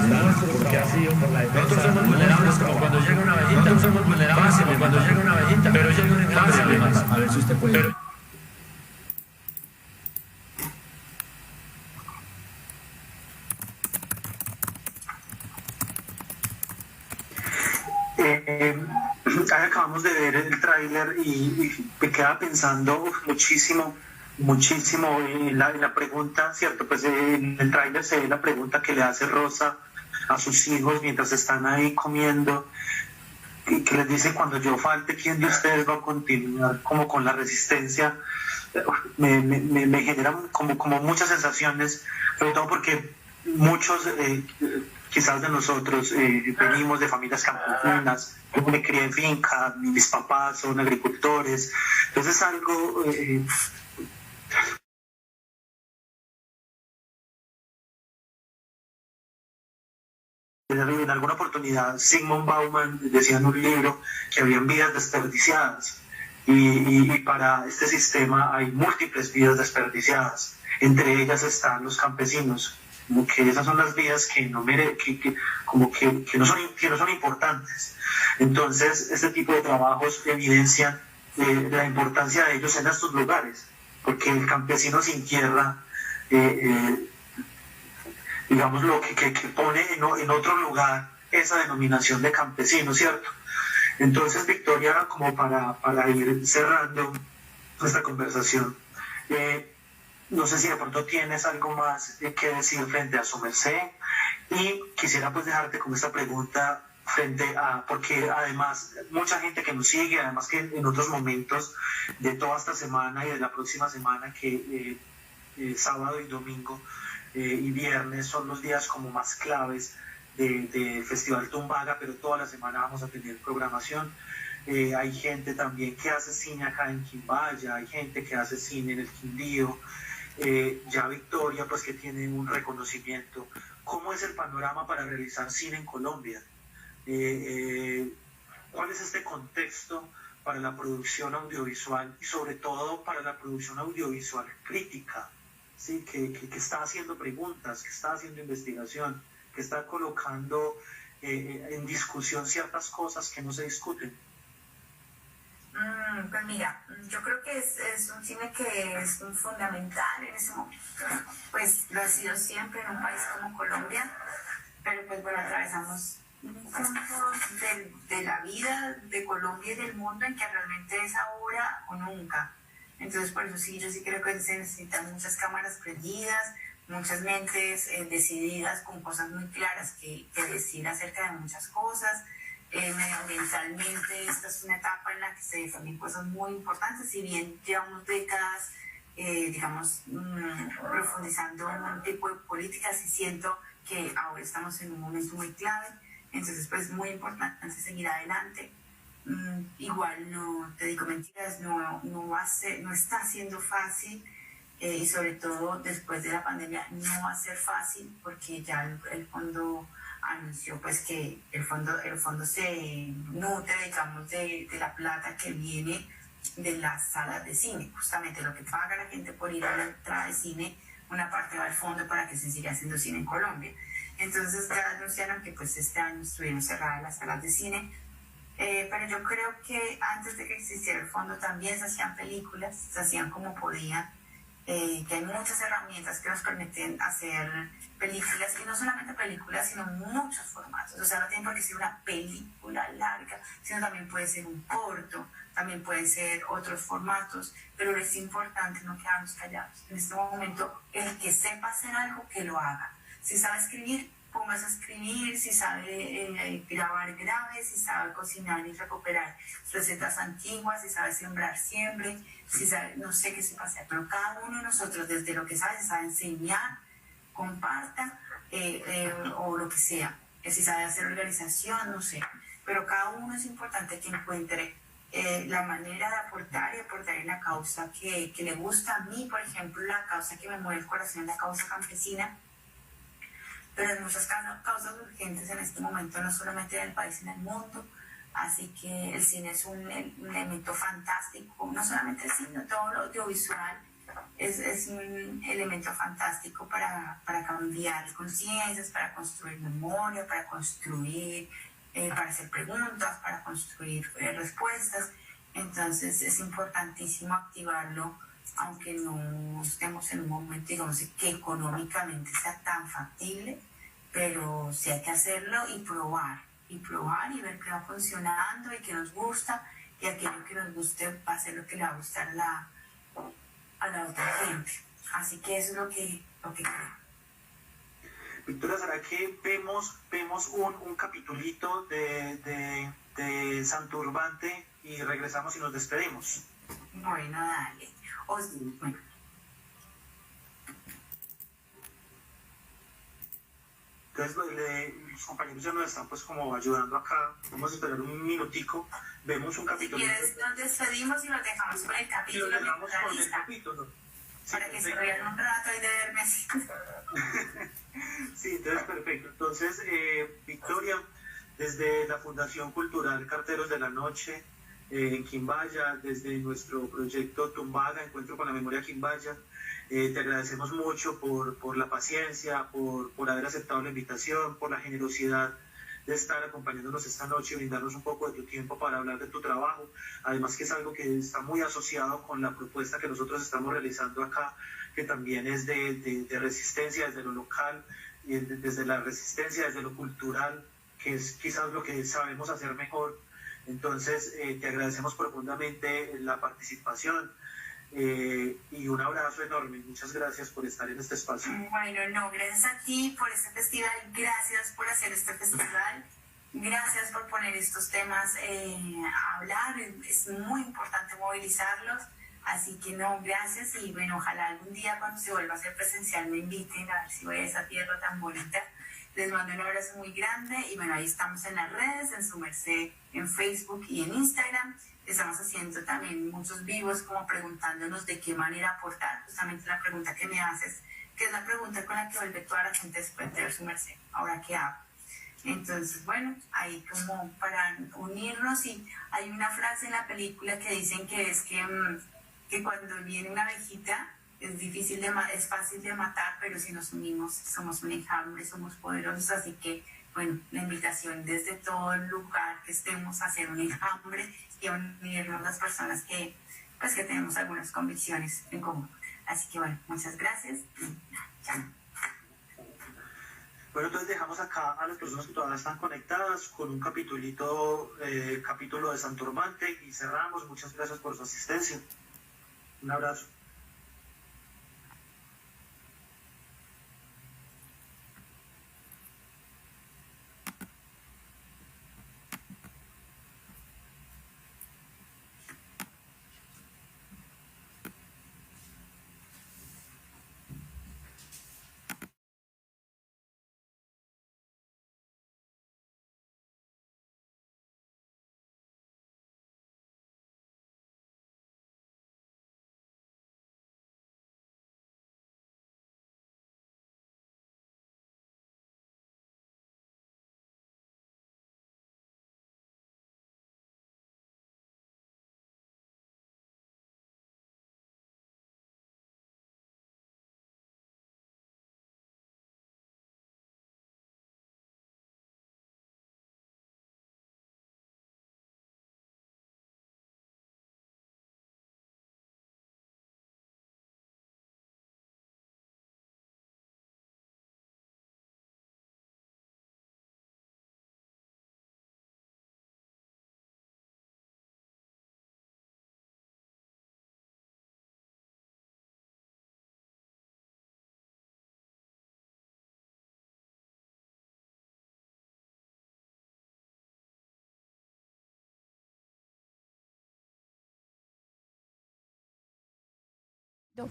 porque ha sido por la defensa. Nosotros somos vulnerables como cuando llega una abejita, nosotros somos vulnerables como cuando llega una abejita, pero llega un enjambre además, a ver si usted puede. Acabamos de ver el tráiler y me queda pensando muchísimo en la pregunta, ¿cierto? Pues en el tráiler se ve la pregunta que le hace Rosa a sus hijos mientras están ahí comiendo, y que les dice: cuando yo falte, ¿quién de ustedes va a continuar como con la resistencia? Me generan como muchas sensaciones, sobre todo porque muchos quizás de nosotros venimos de familias campesinas. Yo me crié en finca, mis papás son agricultores, entonces algo en alguna oportunidad Zygmunt Bauman decía en un libro que habían vidas desperdiciadas, y para este sistema hay múltiples vidas desperdiciadas, entre ellas están los campesinos, como que esas son las vidas que no son importantes. Entonces, este tipo de trabajos evidencian la importancia de ellos en estos lugares, porque el campesino sin tierra, digamos, lo que pone en otro lugar esa denominación de campesino, ¿cierto? Entonces, Victoria, como para ir cerrando esta conversación, no sé si de pronto tienes algo más que decir frente a su merced, y quisiera pues dejarte con esta pregunta frente a, porque además mucha gente que nos sigue, además que en otros momentos de toda esta semana y de la próxima semana, que sábado y domingo y viernes son los días como más claves de Festival Tumbaga, pero toda la semana vamos a tener programación. Hay gente también que hace cine acá en Quimbaya, hay gente que hace cine en el Quindío, ya Victoria pues que tiene un reconocimiento. ¿Cómo es el panorama para realizar cine en Colombia? ¿Cuál es este contexto para la producción audiovisual y sobre todo para la producción audiovisual crítica? ¿Sí? Que está haciendo preguntas, que está haciendo investigación, que está colocando en discusión ciertas cosas que no se discuten. Pues mira, yo creo que es un cine que es fundamental en ese momento. Pues lo ha sido siempre en un país como Colombia, pero pues bueno, atravesamos un punto de la vida de Colombia y del mundo en que realmente es ahora o nunca. Entonces por eso sí, yo sí creo que se necesitan muchas cámaras prendidas, muchas mentes decididas con cosas muy claras que decir acerca de muchas cosas. Medioambientalmente esta es una etapa en la que se definen cosas muy importantes, si bien llevamos décadas profundizando en un tipo de políticas, y siento que ahora estamos en un momento muy clave. Entonces, pues muy importante seguir adelante. Igual no te digo mentiras, no está siendo fácil, y sobre todo después de la pandemia no va a ser fácil, porque ya el fondo anunció pues que el fondo se nutre, digamos, de la plata que viene de las salas de cine. Justamente lo que paga la gente por ir a la entrada de cine, una parte va al fondo para que se siga haciendo cine en Colombia. Entonces ya anunciaron que pues este año estuvieron cerradas las salas de cine, pero yo creo que antes de que existiera el fondo también se hacían películas, se hacían como podían, que hay muchas herramientas que nos permiten hacer películas, y no solamente películas, sino muchos formatos. O sea, no tiene por qué ser una película larga, sino también puede ser un corto, también pueden ser otros formatos, pero es importante no quedarnos callados. En este momento, el que sepa hacer algo, que lo haga. Si sabe escribir, póngase a escribir. Si sabe grabar, grabe. Si sabe cocinar y recuperar recetas antiguas, si sabe sembrar, siembre. Si sabe, no sé qué se pasa, pero cada uno de nosotros, desde lo que sabe, enseñar, comparta, o lo que sea. Si sabe hacer organización, no sé. Pero cada uno es importante que encuentre la manera de aportar, y aportar en la causa que le gusta. A mí, por ejemplo, la causa que me mueve el corazón es la causa campesina, pero hay muchas causas urgentes en este momento, no solamente en el país, en el mundo. Así que el cine es un elemento fantástico, no solamente el cine, todo lo audiovisual es un elemento fantástico para cambiar conciencias, para construir memoria, para construir, para hacer preguntas, para construir respuestas. Entonces es importantísimo activarlo, aunque no estemos en un momento, digamos, que económicamente sea tan factible, pero sí hay que hacerlo y probar y ver qué va funcionando y qué nos gusta, y aquello que nos guste va a ser lo que le va a gustar a la otra gente. Así que eso es lo que creo. Victoria, ¿será que vemos un capitulito de Santurbante y regresamos y nos despedimos? Bueno, dale. Bueno. Entonces los compañeros ya nos están pues como ayudando acá. Vamos a esperar un minutico, vemos un capítulo. Si quieres nos despedimos y nos dejamos con el capítulo. Y lo dejamos con el capítulo. Sí, para que se vean un rato y de verme así. Sí, entonces perfecto. Entonces, Victoria, desde la Fundación Cultural Carteros de la Noche, en Quimbaya, desde nuestro proyecto Tumbaga, Encuentro con la Memoria Quimbaya, te agradecemos mucho por la paciencia, por haber aceptado la invitación, por la generosidad de estar acompañándonos esta noche y brindarnos un poco de tu tiempo para hablar de tu trabajo. Además que es algo que está muy asociado con la propuesta que nosotros estamos realizando acá, que también es de resistencia desde lo local, y desde la resistencia, desde lo cultural, que es quizás lo que sabemos hacer mejor. Entonces, te agradecemos profundamente la participación, y un abrazo enorme. Muchas gracias por estar en este espacio. Bueno, no, gracias a ti por este festival, gracias por hacer este festival, gracias por poner estos temas a hablar. Es muy importante movilizarlos, así que no, gracias. Y bueno, ojalá algún día cuando se vuelva a hacer presencial me inviten a ver si voy a esa tierra tan bonita. Les mando un abrazo muy grande y bueno, ahí estamos en las redes, en Su Merced, en Facebook y en Instagram. Estamos haciendo también muchos vivos como preguntándonos de qué manera aportar. Justamente la pregunta que me haces, que es la pregunta con la que vuelve toda la gente después de ver Su Merced. ¿Ahora qué hago? Entonces, bueno, ahí como para unirnos. Y hay una frase en la película que dicen que es que cuando viene una abejita es fácil de matar, pero si nos unimos somos un enjambre, somos poderosos. Así que, bueno, la invitación desde todo el lugar que estemos a hacer un enjambre y a unirnos las personas que tenemos algunas convicciones en común. Así que, bueno, muchas gracias. Chao. Bueno, entonces dejamos acá a las personas que todavía están conectadas con un capítulo de Santurbante y cerramos. Muchas gracias por su asistencia. Un abrazo.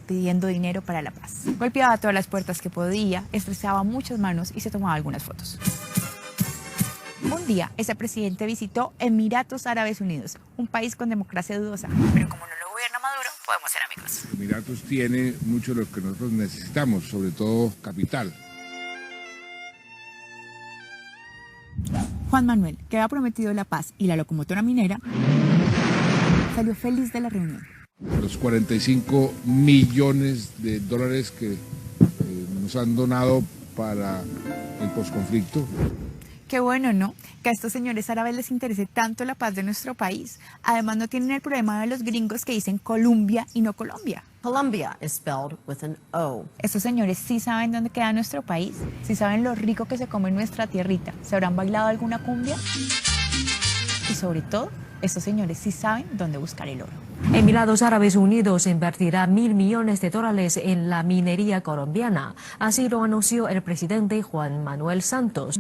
pidiendo dinero para la paz. Golpeaba todas las puertas que podía, estresaba muchas manos y se tomaba algunas fotos. Un día, ese presidente visitó Emiratos Árabes Unidos, un país con democracia dudosa. Pero como no lo gobierna Maduro, podemos ser amigos. Emiratos tiene mucho de lo que nosotros necesitamos, sobre todo capital. Juan Manuel, que había prometido la paz y la locomotora minera, salió feliz de la reunión. Los 45 millones de dólares que nos han donado para el posconflicto. Qué bueno, ¿no? Que a estos señores árabes les interese tanto la paz de nuestro país. Además, no tienen el problema de los gringos que dicen Colombia y no Colombia. Colombia is spelled with an O. Estos señores sí saben dónde queda nuestro país, sí saben lo rico que se come en nuestra tierrita. ¿Se habrán bailado alguna cumbia? Y sobre todo, estos señores sí saben dónde buscar el oro. Emiratos Árabes Unidos invertirá $1.000 millones en la minería colombiana. Así lo anunció el presidente Juan Manuel Santos.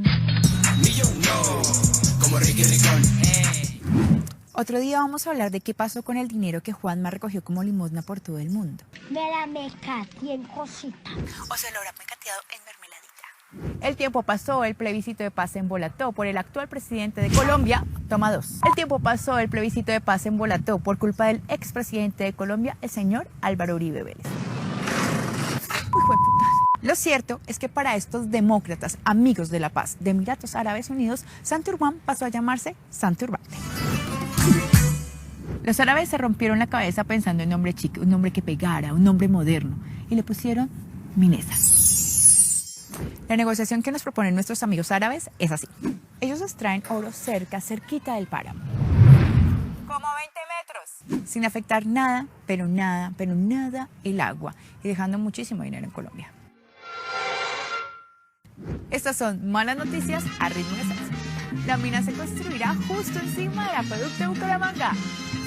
Otro día vamos a hablar de qué pasó con el dinero que Juanma recogió como limosna por todo el mundo. Me la mecateé en cosita. O se lo habrá mecateado en mermeladita. El tiempo pasó, el plebiscito de paz se embolató por el actual presidente de Colombia. Toma 2. El tiempo pasó, el plebiscito de paz se embolató por culpa del expresidente de Colombia, el señor Álvaro Uribe Vélez. Uy, jueputas. Lo cierto es que para estos demócratas, amigos de la paz de Emiratos Árabes Unidos, Santurbán pasó a llamarse Santurbante. Los árabes se rompieron la cabeza pensando en un nombre chic, un nombre que pegara, un nombre moderno, y le pusieron Minesa. La negociación que nos proponen nuestros amigos árabes es así. Ellos extraen oro cerquita del páramo. Como 20 metros. Sin afectar nada el agua, y dejando muchísimo dinero en Colombia. Estas son malas noticias a ritmo de salsa. La mina se construirá justo encima del acueducto de Bucaramanga.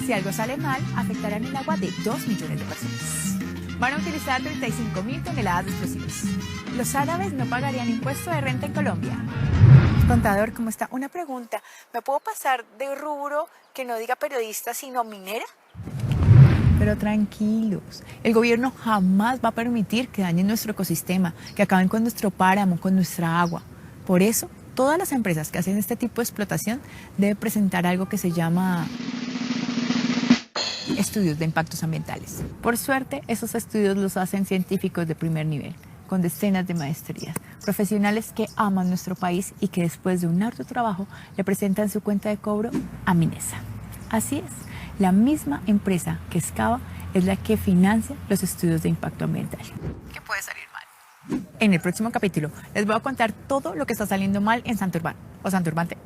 Si algo sale mal, afectará en el agua de 2 millones de personas. Van a utilizar 35.000 toneladas de explosivos. Los árabes no pagarían impuesto de renta en Colombia. Contador, ¿cómo está? Una pregunta. ¿Me puedo pasar de rubro que no diga periodista, sino minera? Pero tranquilos, el gobierno jamás va a permitir que dañen nuestro ecosistema, que acaben con nuestro páramo, con nuestra agua. Por eso, todas las empresas que hacen este tipo de explotación deben presentar algo que se llama estudios de impactos ambientales. Por suerte, esos estudios los hacen científicos de primer nivel, con decenas de maestrías, profesionales que aman nuestro país y que después de un arduo trabajo le presentan su cuenta de cobro a Minesa. Así es, la misma empresa que excava es la que financia los estudios de impacto ambiental. ¿Qué puede salir mal? En el próximo capítulo les voy a contar todo lo que está saliendo mal en Santurbán o Santurbante.